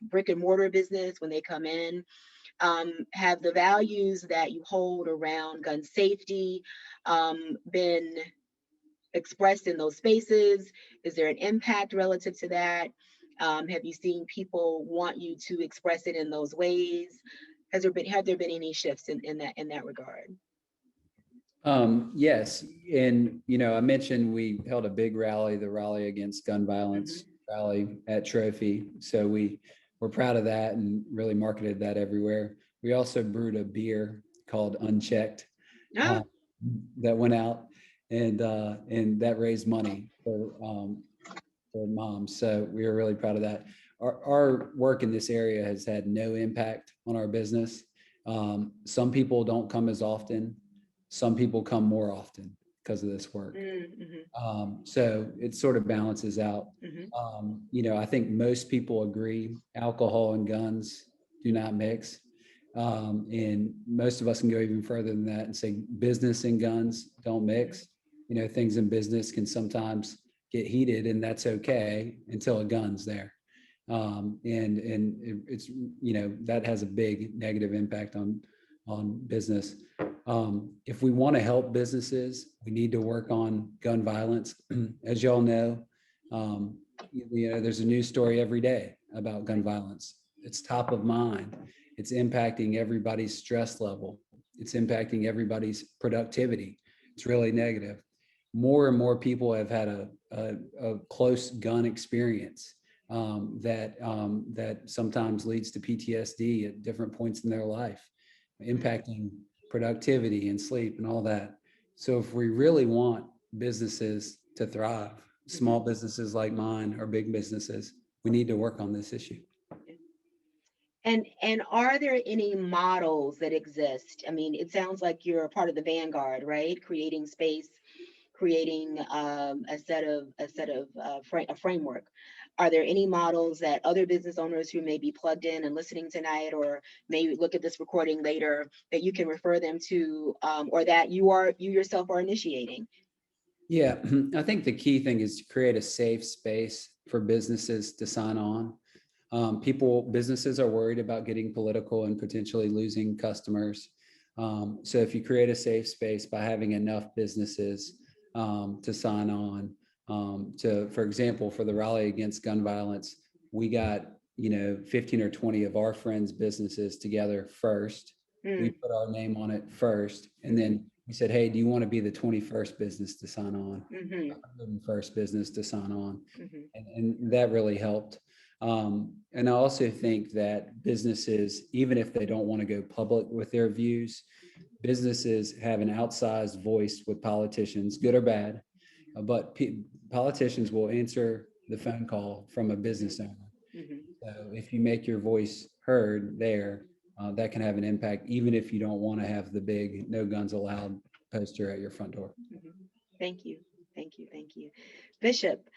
brick and mortar business when they come in, have the values that you hold around gun safety been expressed in those spaces? Is there an impact relative to that? Have you seen people want you to express it in those ways? Have there been any shifts in that regard?
Yes, and I mentioned we held a big rally, the Rally Against Gun Violence rally at Trophy. So we're proud of that and really marketed that everywhere. We also brewed a beer called Unchecked that went out, and that raised money for moms. So we are really proud of that. Our work in this area has had no impact on our business. Some people don't come as often. Some people come more often because of this work. So it sort of balances out. I think most people agree alcohol and guns do not mix. And most of us can go even further than that and say business and guns don't mix. Things in business can sometimes get heated, and that's okay until a gun's there. And it's, that has a big negative impact on business. If we want to help businesses, we need to work on gun violence. As y'all know, there's a news story every day about gun violence. It's top of mind. It's impacting everybody's stress level. It's impacting everybody's productivity. It's really negative. More and more people have had a close gun experience that sometimes leads to PTSD at different points in their life, impacting productivity and sleep and all that. So if we really want businesses to thrive, small businesses like mine or big businesses, we need to work on this issue.
And are there any models that exist? I mean, it sounds like you're a part of the vanguard, right? Creating space, creating a framework. Are there any models that other business owners who may be plugged in and listening tonight, or maybe look at this recording later, that you can refer them to, or that you yourself are initiating?
Yeah, I think the key thing is to create a safe space for businesses to sign on. Businesses are worried about getting political and potentially losing customers. So if you create a safe space by having enough businesses to sign on, for example, for the Rally Against Gun Violence, we got 15 or 20 of our friends' businesses together first. We put our name on it first, and then we said, hey, do you want to be the 21st business to sign on? 101st business to sign on. And that really helped. And I also think that businesses, even if they don't want to go public with their views, businesses have an outsized voice with politicians, good or bad, but politicians will answer the phone call from a business owner. So if you make your voice heard there, that can have an impact, even if you don't want to have the big "No Guns Allowed" poster at your front door.
Thank you. Bishop,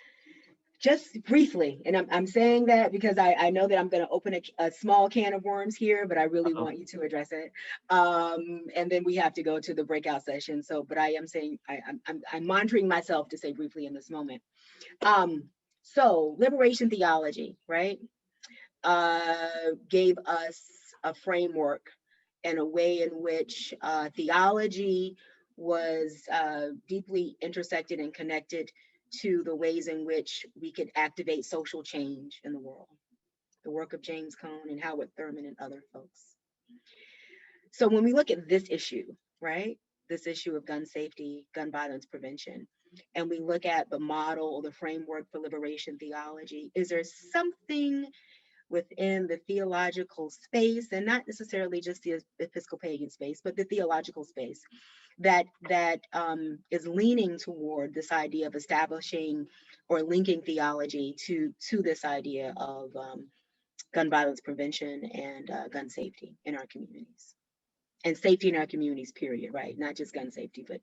just briefly, and I'm saying that because I know that I'm going to open a small can of worms here, but I really want you to address it. And then we have to go to the breakout session. So, but I am saying, I'm monitoring myself to say briefly in this moment. So liberation theology, right? Gave us a framework and a way in which theology was deeply intersected and connected to the ways in which we could activate social change in the world. The work of James Cone and Howard Thurman and other folks. So when we look at this issue, right, this issue of gun safety, gun violence prevention, and we look at the model or the framework for liberation theology, is there something within the theological space, and not necessarily just the Episcopalian space, but the theological space, that is leaning toward this idea of establishing or linking theology to this idea of gun violence prevention and gun safety in our communities, and safety in our communities, period, right? Not just gun safety, but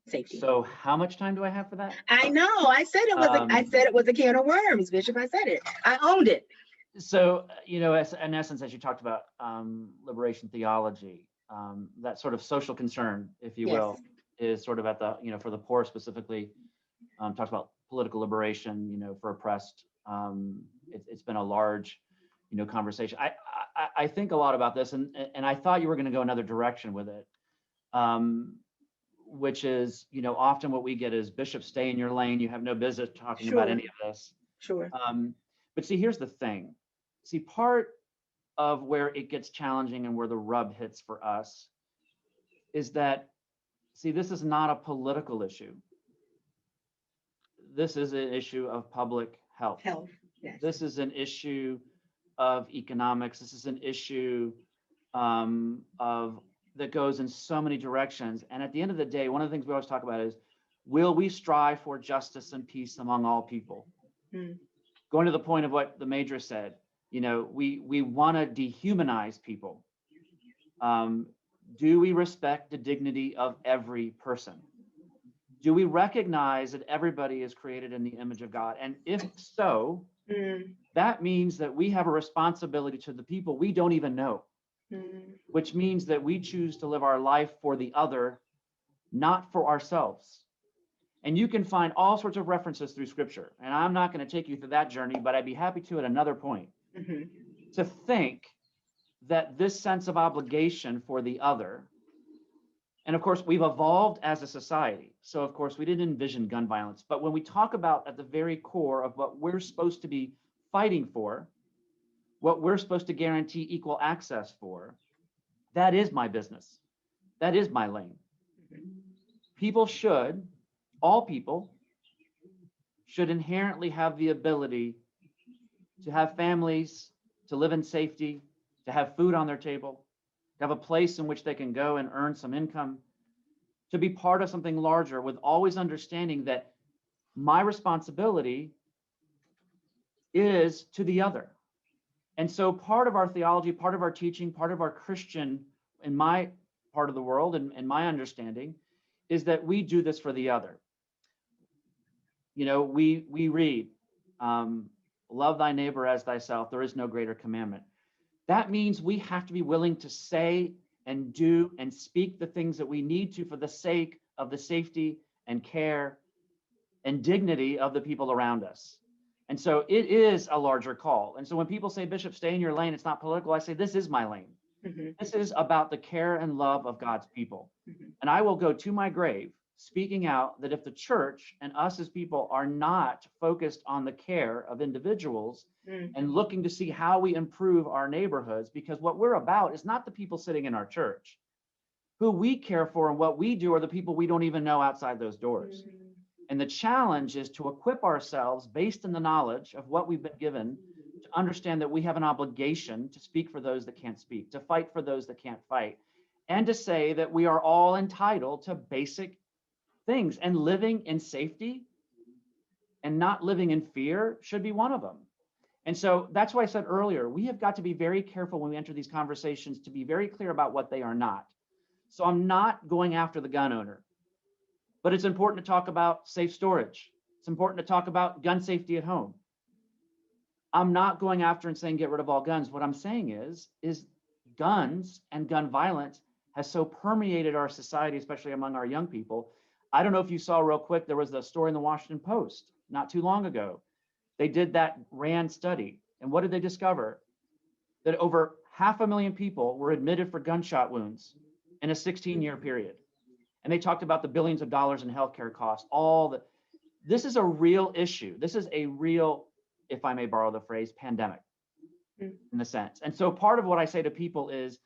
safety.
So how much time do I have for that?
I know, I said it was a can of worms, Bishop. I said it. I owned it.
So, in essence, as you talked about liberation theology, that sort of social concern, if you will, is sort of at the, for the poor specifically, talks about political liberation, for oppressed. It's been a large, conversation. I think a lot about this, and I thought you were going to go another direction with it, which is, often what we get is, Bishop, stay in your lane. You have no business talking about any of this.
Sure.
But see, here's the thing. See, part of where it gets challenging and where the rub hits for us is that, see, this is not a political issue. This is an issue of public health.
Yes.
This is an issue of economics. This is an issue of that goes in so many directions. And at the end of the day, one of the things we always talk about is, will we strive for justice and peace among all people? Going to the point of what the Major said, we want to dehumanize people. Do we respect the dignity of every person? Do we recognize that everybody is created in the image of God? And if so, that means that we have a responsibility to the people we don't even know, which means that we choose to live our life for the other, not for ourselves. And you can find all sorts of references through Scripture. And I'm not going to take you through that journey, but I'd be happy to at another point. To think that this sense of obligation for the other, and of course, we've evolved as a society. So of course, we didn't envision gun violence. But when we talk about at the very core of what we're supposed to be fighting for, what we're supposed to guarantee equal access for, that is my business. That is my lane. People should, all people should inherently have the ability to have families, to live in safety, to have food on their table, to have a place in which they can go and earn some income, to be part of something larger, with always understanding that my responsibility is to the other. And so part of our theology, part of our teaching, part of our Christian, in my part of the world and my understanding, is that we do this for the other. We read, love thy neighbor as thyself. There is no greater commandment. That means we have to be willing to say and do and speak the things that we need to for the sake of the safety and care and dignity of the people around us. And so it is a larger call. And so when people say, Bishop, stay in your lane, it's not political, I say, this is my lane. This is about the care and love of God's people. And I will go to my grave speaking out that if the church and us as people are not focused on the care of individuals and looking to see how we improve our neighborhoods, because what we're about is not the people sitting in our church. Who we care for and what we do are the people we don't even know outside those doors. And the challenge is to equip ourselves based on the knowledge of what we've been given, to understand that we have an obligation to speak for those that can't speak, to fight for those that can't fight, and to say that we are all entitled to basic things, and living in safety and not living in fear should be one of them. And so that's why I said earlier, we have got to be very careful when we enter these conversations to be very clear about what they are not. So I'm not going after the gun owner, but it's important to talk about safe storage. It's important to talk about gun safety at home. I'm not going after and saying get rid of all guns. What I'm saying is guns and gun violence has so permeated our society, especially among our young people. I don't know if you saw real quick, there was a story in the Washington Post not too long ago. They did that RAND study. And what did they discover? That over 500,000 people were admitted for gunshot wounds in a 16-year period. And they talked about the billions of dollars in healthcare costs, this is a real issue. This is a real, if I may borrow the phrase, pandemic in a sense. And so part of what I say to people is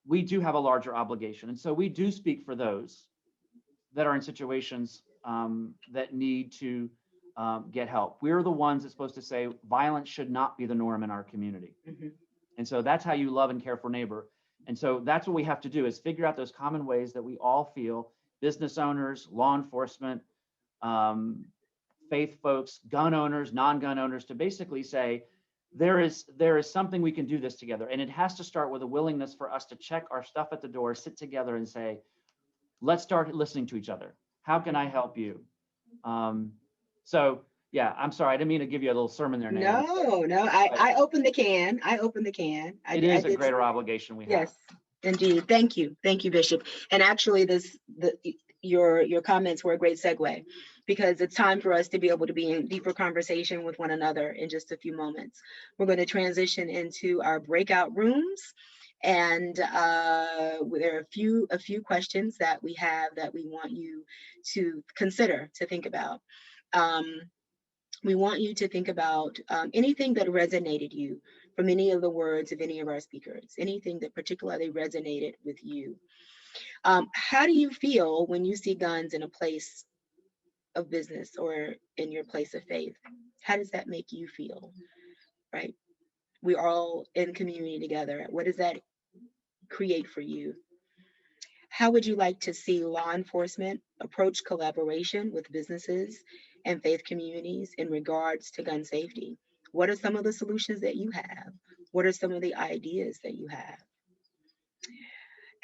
we do have a larger obligation. And so we do speak for those that are in situations that need to get help. We're the ones that's supposed to say violence should not be the norm in our community. And so that's how you love and care for neighbor. And so that's what we have to do, is figure out those common ways that we all feel, business owners, law enforcement, faith folks, gun owners, non-gun owners, to basically say there is something we can do this together. And it has to start with a willingness for us to check our stuff at the door, sit together and say, let's start listening to each other. How can I help you? So yeah, I'm sorry, I didn't mean to give you a little sermon there, Naomi.
No, I opened the can.
It is a greater obligation we have.
Yes, indeed. Thank you, Bishop. And actually, your comments were a great segue, because it's time for us to be able to be in deeper conversation with one another in just a few moments. We're going to transition into our breakout rooms, and there are a few questions that we have that we want you to consider, to think about. We want you to think about anything that resonated you from any of the words of any of our speakers, anything that particularly resonated with you. How do you feel when you see guns in a place of business or in your place of faith? How does that make you feel, right? We're all in community together. What does that create for you? How would you like to see law enforcement approach collaboration with businesses and faith communities in regards to gun safety? What are some of the solutions that you have? What are some of the ideas that you have?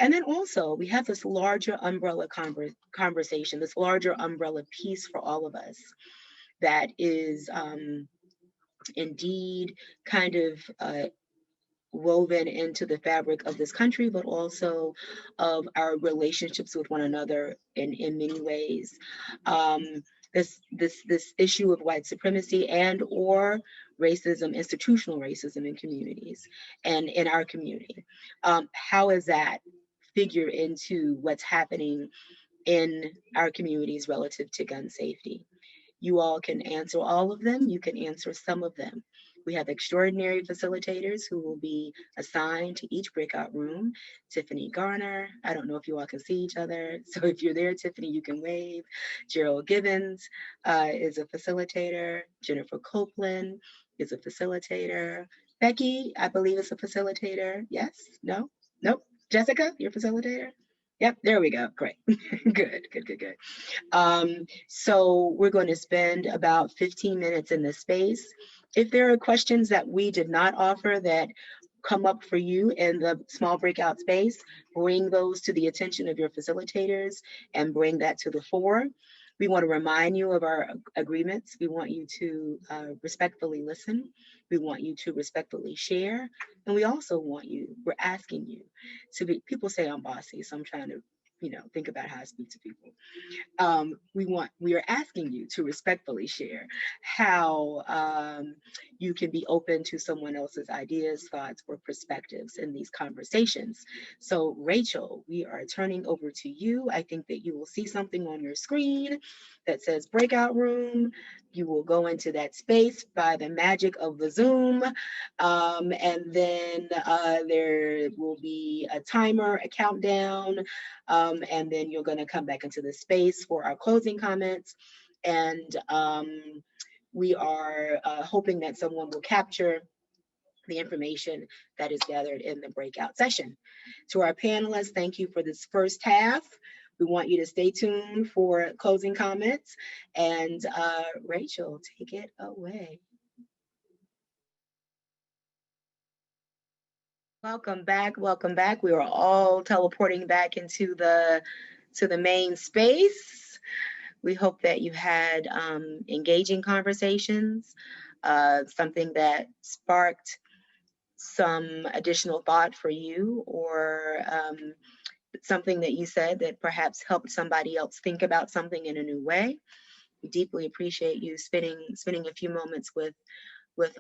And then also, we have this larger umbrella conversation, this larger umbrella piece for all of us that is indeed kind of woven into the fabric of this country, but also of our relationships with one another in many ways. This issue of white supremacy and or racism, institutional racism in communities and in our community. How is that figure into what's happening in our communities relative to gun safety? You all can answer all of them. You can answer some of them. We have extraordinary facilitators who will be assigned to each breakout room. Tiffany Garner, I don't know if you all can see each other. So if you're there, Tiffany, you can wave. Gerald Gibbons is a facilitator. Jennifer Copeland is a facilitator. Becky, I believe, is a facilitator. Yes? No? Nope. Jessica, you're a facilitator? Yep, there we go. Great. Good. So we're going to spend about 15 minutes in this space. If there are questions that we did not offer that come up for you in the small breakout space, bring those to the attention of your facilitators and bring that to the fore. We want to remind you of our agreements. We want you to respectfully listen. We want you to respectfully share. And we also want you, we're asking you to be, people say I'm bossy, so I'm trying to, think about how I speak to people. We are asking you to respectfully share how you can be open to someone else's ideas, thoughts, or perspectives in these conversations. So Rachel, we are turning over to you. I think that you will see something on your screen that says breakout room. You will go into that space by the magic of the Zoom. And then there will be a timer, a countdown, and then you're going to come back into the space for our closing comments. And we are hoping that someone will capture the information that is gathered in the breakout session. To our panelists, thank you for this first half. We want you to stay tuned for closing comments. And Rachel, take it away. Welcome back. We are all teleporting back into the main space. We hope that you had engaging conversations, something that sparked some additional thought for you, or something that you said that perhaps helped somebody else think about something in a new way. We deeply appreciate you spending a few moments with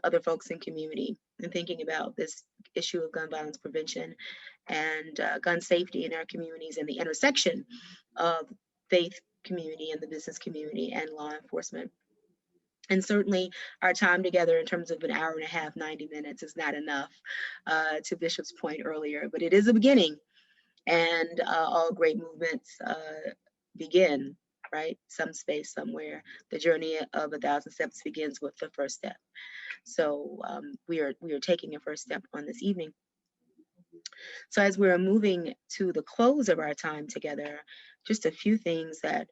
other folks in community and thinking about this issue of gun violence prevention and gun safety in our communities and the intersection of faith community and the business community and law enforcement. And certainly our time together in terms of an hour and a half, 90 minutes is not enough, to Bishop's point earlier, but it is a beginning, and all great movements begin, right? Some space, somewhere. The journey of 1,000 steps begins with the first step. So we are taking a first step on this evening. So as we're moving to the close of our time together, just a few things that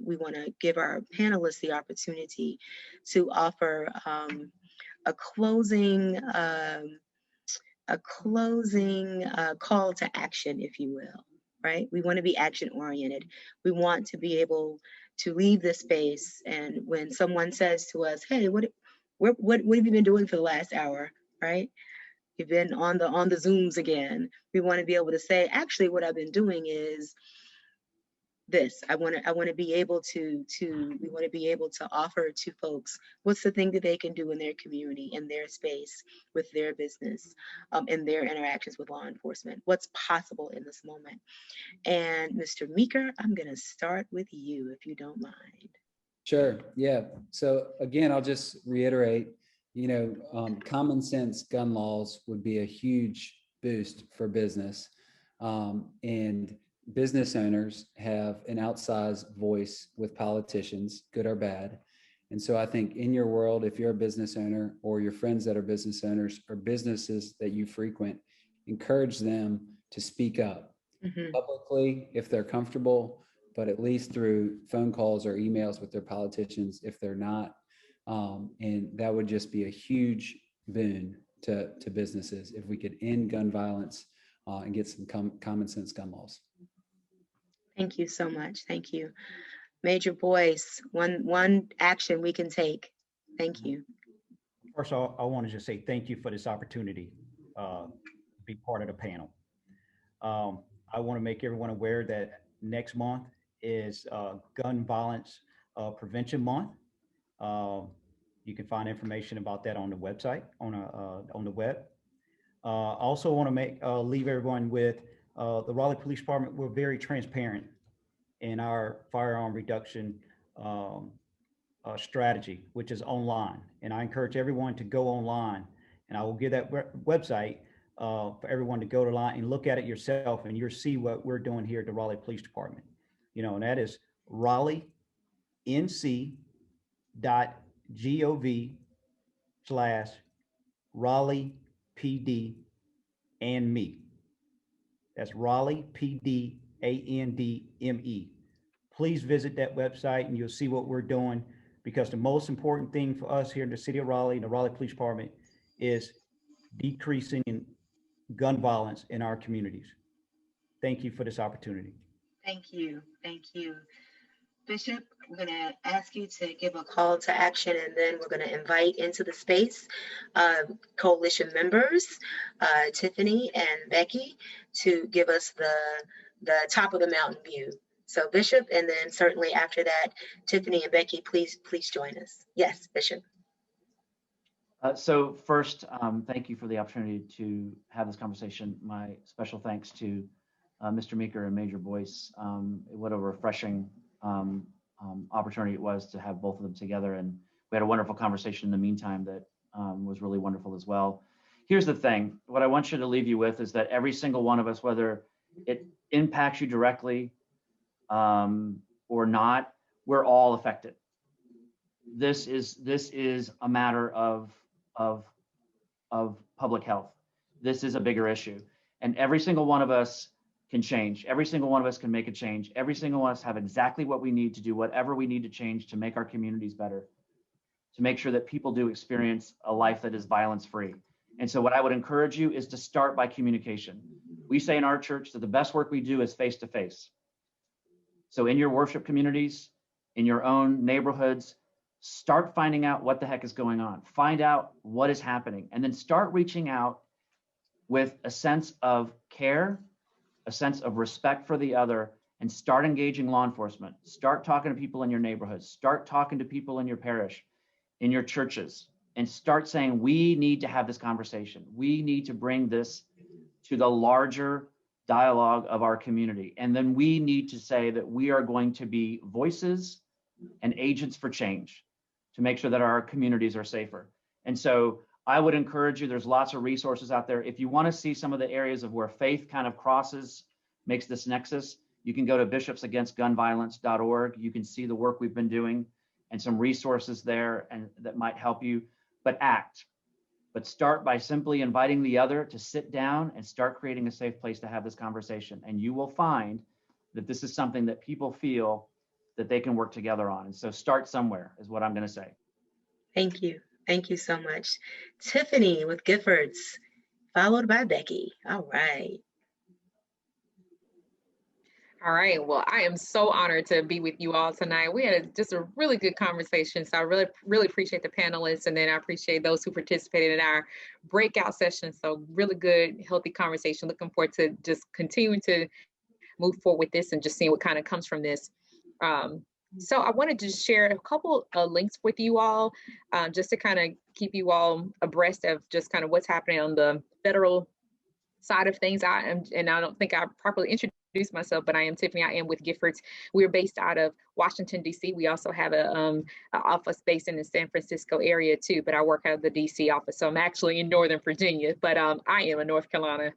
we want to give our panelists the opportunity to offer a closing call to action, if you will, right? We want to be action oriented. We want to be able to leave this space, and when someone says to us, hey, what have you been doing for the last hour, right? You've been on the Zooms again. We want to be able to say, actually, what I've been doing is this. I want to be able to we want to be able to offer to folks what's the thing that they can do in their community, in their space, with their business, in their interactions with law enforcement. What's possible in this moment? And Mr. Meeker, I'm going to start with you, if you don't mind.
Sure. Yeah. So again, I'll just reiterate, common sense gun laws would be a huge boost for business. And business owners have an outsized voice with politicians, good or bad. And so I think in your world, if you're a business owner or your friends that are business owners or businesses that you frequent, encourage them to speak up publicly if they're comfortable, but at least through phone calls or emails with their politicians if they're not. And that would just be a huge boon to businesses if we could end gun violence and get some common sense gun laws.
Thank you so much. Thank you. Major Boyce, one action we can take. Thank you.
First of all, I want to just say thank you for this opportunity to be part of the panel. I want to make everyone aware that next month is Gun Violence Prevention Month. You can find information about that on the website, on the web. I also want to leave everyone with the Raleigh Police Department. We're very transparent in our firearm reduction strategy, which is online. And I encourage everyone to go online, and I will give that website for everyone to go online and look at it yourself, and you'll see what we're doing here at the Raleigh Police Department. And that is RaleighNC.gov/Raleigh PD and me. That's Raleigh PD ANDME. Please visit that website and you'll see what we're doing, because the most important thing for us here in the city of Raleigh and the Raleigh Police Department is decreasing gun violence in our communities. Thank you for this opportunity.
Thank you. Thank you. Bishop, we're going to ask you to give a call to action, and then we're going to invite into the space coalition members, Tiffany and Becky, to give us the top of the mountain view. So Bishop, and then certainly after that, Tiffany and Becky, please join us. Yes, Bishop.
So first, thank you for the opportunity to have this conversation. My special thanks to Mr. Meeker and Major Boyce. What a refreshing opportunity it was to have both of them together. And we had a wonderful conversation in the meantime that was really wonderful as well. Here's the thing. What I want you to leave you with is that every single one of us, whether it impacts you directly or not, we're all affected. This is a matter of public health. This is a bigger issue, and every single one of us can change. Every single one of us can make a change. Every single one of us have exactly what we need to do whatever we need to change to make our communities better, to make sure that people do experience a life that is violence-free. And so what I would encourage you is to start by communication. We say in our church that the best work we do is face-to-face. So in your worship communities, in your own neighborhoods, start finding out what the heck is going on. Find out what is happening, and then start reaching out with a sense of care, a sense of respect for the other, and start engaging law enforcement. Start talking to people in your neighborhoods. Start talking to people in your parish, in your churches, and start saying, we need to have this conversation. We need to bring this to the larger dialogue of our community. And then we need to say that we are going to be voices and agents for change to make sure that our communities are safer. And so I would encourage you, there's lots of resources out there. If you want to see some of the areas of where faith kind of crosses, makes this nexus, you can go to bishopsagainstgunviolence.org. You can see the work we've been doing and some resources there and that might help you, but act. But start by simply inviting the other to sit down and start creating a safe place to have this conversation. And you will find that this is something that people feel that they can work together on. And so start somewhere is what I'm going to say.
Thank you. Thank you so much. Tiffany with Giffords, followed by Becky. All right.
All right. Well, I am so honored to be with you all tonight. We had just a really good conversation. So I really appreciate the panelists, and then I appreciate those who participated in our breakout session. So really good, healthy conversation. Looking forward to just continuing to move forward with this and just seeing what kind of comes from this. So I wanted to share a couple of links with you all, just to kind of keep you all abreast of just kind of what's happening on the federal side of things. I don't think I properly introduced myself, but I am Tiffany. I am with Giffords. We're based out of Washington, D.C. We also have a office based in the San Francisco area too, but I work out of the D.C. office. So I'm actually in Northern Virginia, but I am a North Carolina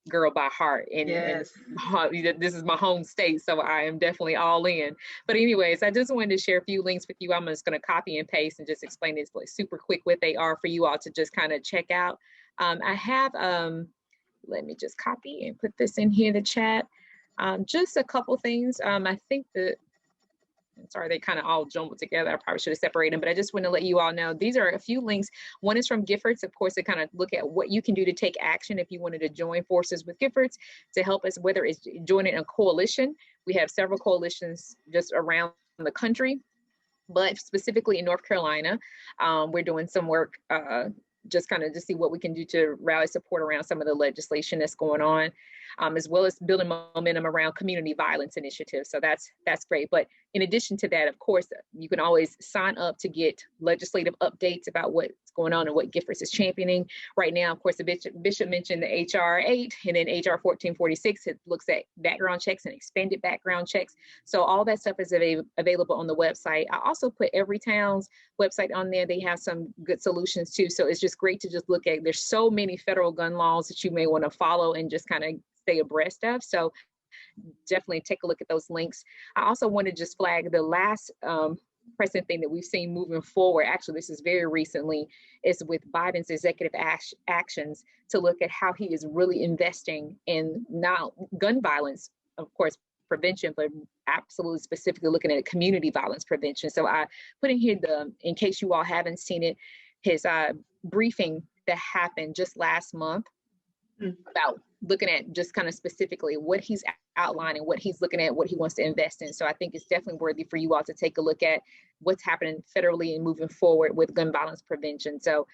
girl by heart. And this is my home state, so I am definitely all in. But anyways, I just wanted to share a few links with you. I'm just going to copy and paste and just explain this like super quick what they are for you all to just kind of check out. I have, let me just copy and put this in here, the chat. Just a couple things. I think that, sorry, they kind of all jumbled together. I probably should have separated them, but I just want to let you all know, these are a few links. One is from Giffords, of course, to kind of look at what you can do to take action if you wanted to join forces with Giffords to help us, whether it's joining a coalition. We have several coalitions just around the country, but specifically in North Carolina, we're doing some work just kind of to see what we can do to rally support around some of the legislation that's going on, as well as building momentum around community violence initiatives. So that's great. But in addition to that, of course, you can always sign up to get legislative updates about what's going on and what Giffords is championing. Right now, of course, the Bishop mentioned the HR 8 and then HR 1446. It looks at background checks and expanded background checks. So all that stuff is available on the website. I also put every town's website on there. They have some good solutions too. So it's just great to just look at, there's so many federal gun laws that you may want to follow and just kind of stay abreast of. So definitely take a look at those links. I also want to just flag the last pressing thing that we've seen moving forward. Actually, this is very recently, is with Biden's executive actions to look at how he is really investing in not gun violence, of course, prevention, but absolutely specifically looking at community violence prevention. So I put in here in case you all haven't seen it, his briefing that happened just last month about looking at just kind of specifically what he's outlining, what he's looking at, what he wants to invest in. So I think it's definitely worthy for you all to take a look at what's happening federally and moving forward with gun violence prevention. So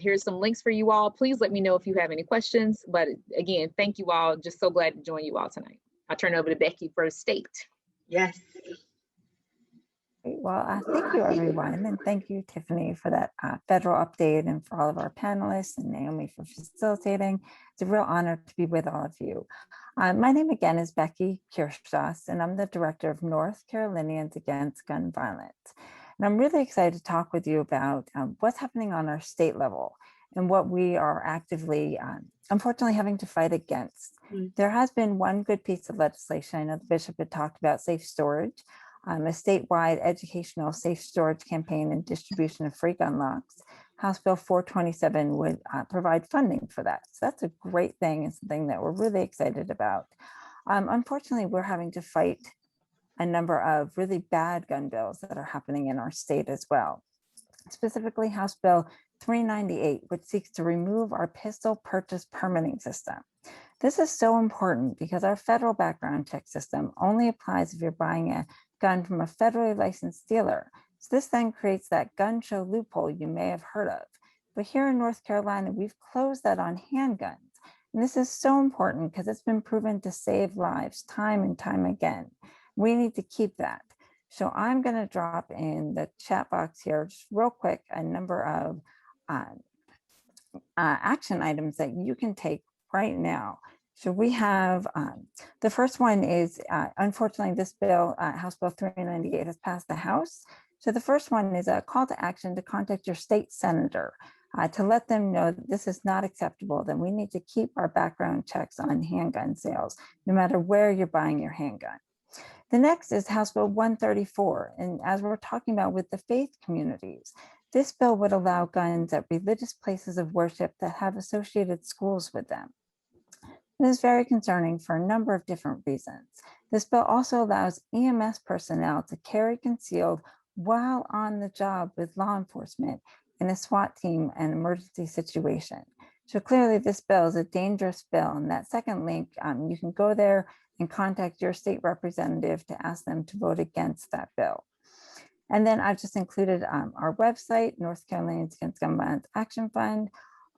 here's some links for you all. Please let me know if you have any questions. But again, thank you all. Just so glad to join you all tonight. I'll turn it over to Becky for the state.
Yes.
Well, thank you, everyone. And thank you, Tiffany, for that federal update, and for all of our panelists, and Naomi for facilitating. It's a real honor to be with all of you. My name again is Becky Kirchstrass, and I'm the director of North Carolinians Against Gun Violence. And I'm really excited to talk with you about what's happening on our state level and what we are actively, unfortunately, having to fight against. There has been one good piece of legislation. I know the bishop had talked about safe storage. A statewide educational safe storage campaign and distribution of free gun locks. House Bill 427 would provide funding for that. So that's a great thing and something that we're really excited about. Unfortunately, we're having to fight a number of really bad gun bills that are happening in our state as well. Specifically, House Bill 398, which seeks to remove our pistol purchase permitting system. This is so important because our federal background check system only applies if you're buying a gun from a federally licensed dealer. So this then creates that gun show loophole you may have heard of. But here in North Carolina, we've closed that on handguns. And this is so important because it's been proven to save lives time and time again. We need to keep that. So I'm going to drop in the chat box here, just real quick, a number of action items that you can take right now. So we have, the first one is, unfortunately, this bill, House Bill 398 has passed the House. So the first one is a call to action to contact your state senator to let them know that this is not acceptable, that we need to keep our background checks on handgun sales, no matter where you're buying your handgun. The next is House Bill 134. And as we're talking about with the faith communities, this bill would allow guns at religious places of worship that have associated schools with them. This is very concerning for a number of different reasons. This bill also allows EMS personnel to carry concealed while on the job with law enforcement in a SWAT team and emergency situation. So clearly this bill is a dangerous bill. And that second link, you can go there and contact your state representative to ask them to vote against that bill. And then I've just included our website, North Carolinians Against Gun Violence Action Fund,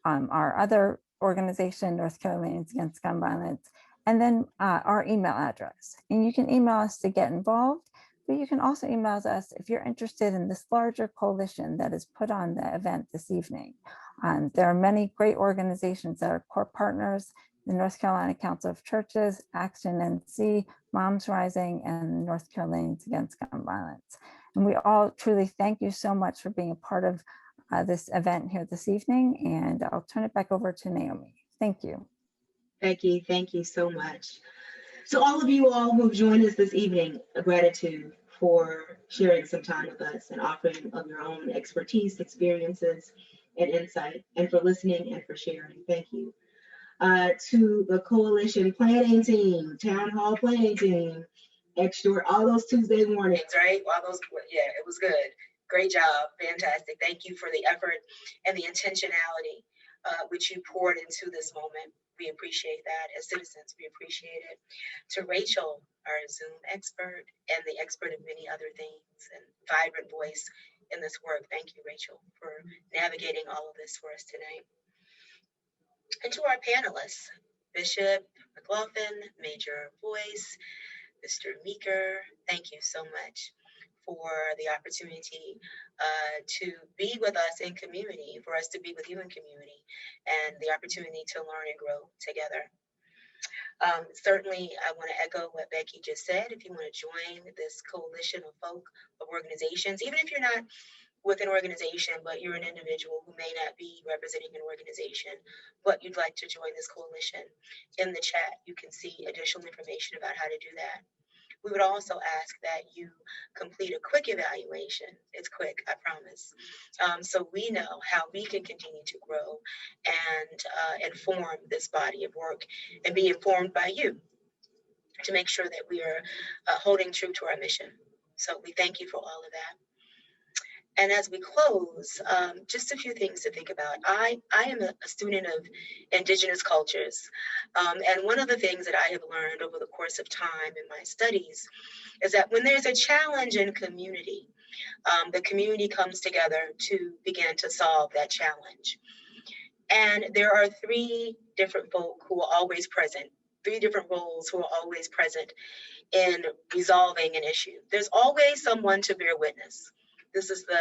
our other organization, North Carolinians Against Gun Violence, and then our email address. And you can email us to get involved, but you can also email us if you're interested in this larger coalition that is put on the event this evening. There are many great organizations that are core partners: the North Carolina Council of Churches, Action NC, Moms Rising, and North Carolinians Against Gun Violence. And we all truly thank you so much for being a part of this event here this evening. And I'll turn it back over to Naomi. Thank you.
Becky, thank you so much. So all of you all who have joined us this evening, a gratitude for sharing some time with us and offering of your own expertise, experiences, and insight, and for listening and for sharing. Thank you. To the coalition planning team, town hall planning team, extra, all those Tuesday mornings, right? All those, yeah, it was good. Great job, fantastic. Thank you for the effort and the intentionality which you poured into this moment. We appreciate that. As citizens, we appreciate it. To Rachel, our Zoom expert and the expert in many other things and vibrant voice in this work. Thank you, Rachel, for navigating all of this for us tonight. And to our panelists, Bishop McLoughlin, Major Boyce, Mr. Meeker, thank you so much for the opportunity to be with us in community, for us to be with you in community, and the opportunity to learn and grow together. Certainly, I want to echo what Becky just said. If you want to join this coalition of folk, of organizations, even if you're not with an organization, but you're an individual who may not be representing an organization, but you'd like to join this coalition, in the chat, you can see additional information about how to do that. We would also ask that you complete a quick evaluation. It's quick, I promise. So we know how we can continue to grow and inform this body of work and be informed by you to make sure that we are holding true to our mission. So we thank you for all of that. And as we close, just a few things to think about. I am a student of indigenous cultures. And one of the things that I have learned over the course of time in my studies is that when there's a challenge in community, the community comes together to begin to solve that challenge. And there are three different folk who are always present, three different roles who are always present in resolving an issue. There's always someone to bear witness. This is the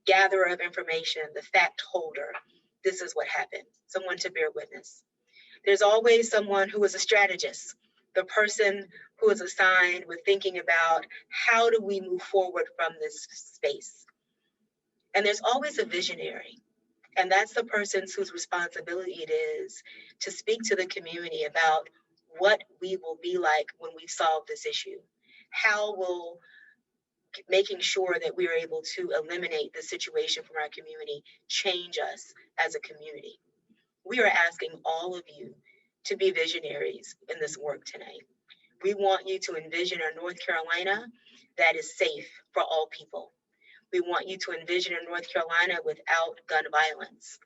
gatherer of information, the fact holder. This is what happened, someone to bear witness. There's always someone who is a strategist, the person who is assigned with thinking about how do we move forward from this space. And there's always a visionary. And that's the person whose responsibility it is to speak to the community about what we will be like when we solve this issue. How will making sure that we are able to eliminate the situation from our community change us as a community. We are asking all of you to be visionaries in this work tonight. We want you to envision a North Carolina that is safe for all people. We want you to envision a North Carolina without gun violence.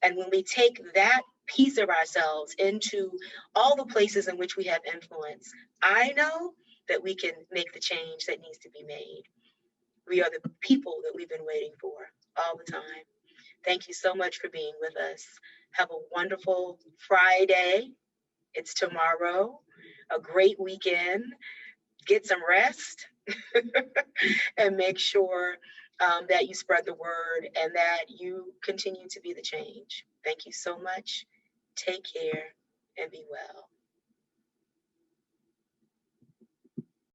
And when we take that piece of ourselves into all the places in which we have influence, I know that we can make the change that needs to be made. We are the people that we've been waiting for all the time. Thank you so much for being with us. Have a wonderful Friday. It's tomorrow. A great weekend. Get some rest and make sure that you spread the word and that you continue to be the change. Thank you so much. Take care and be well.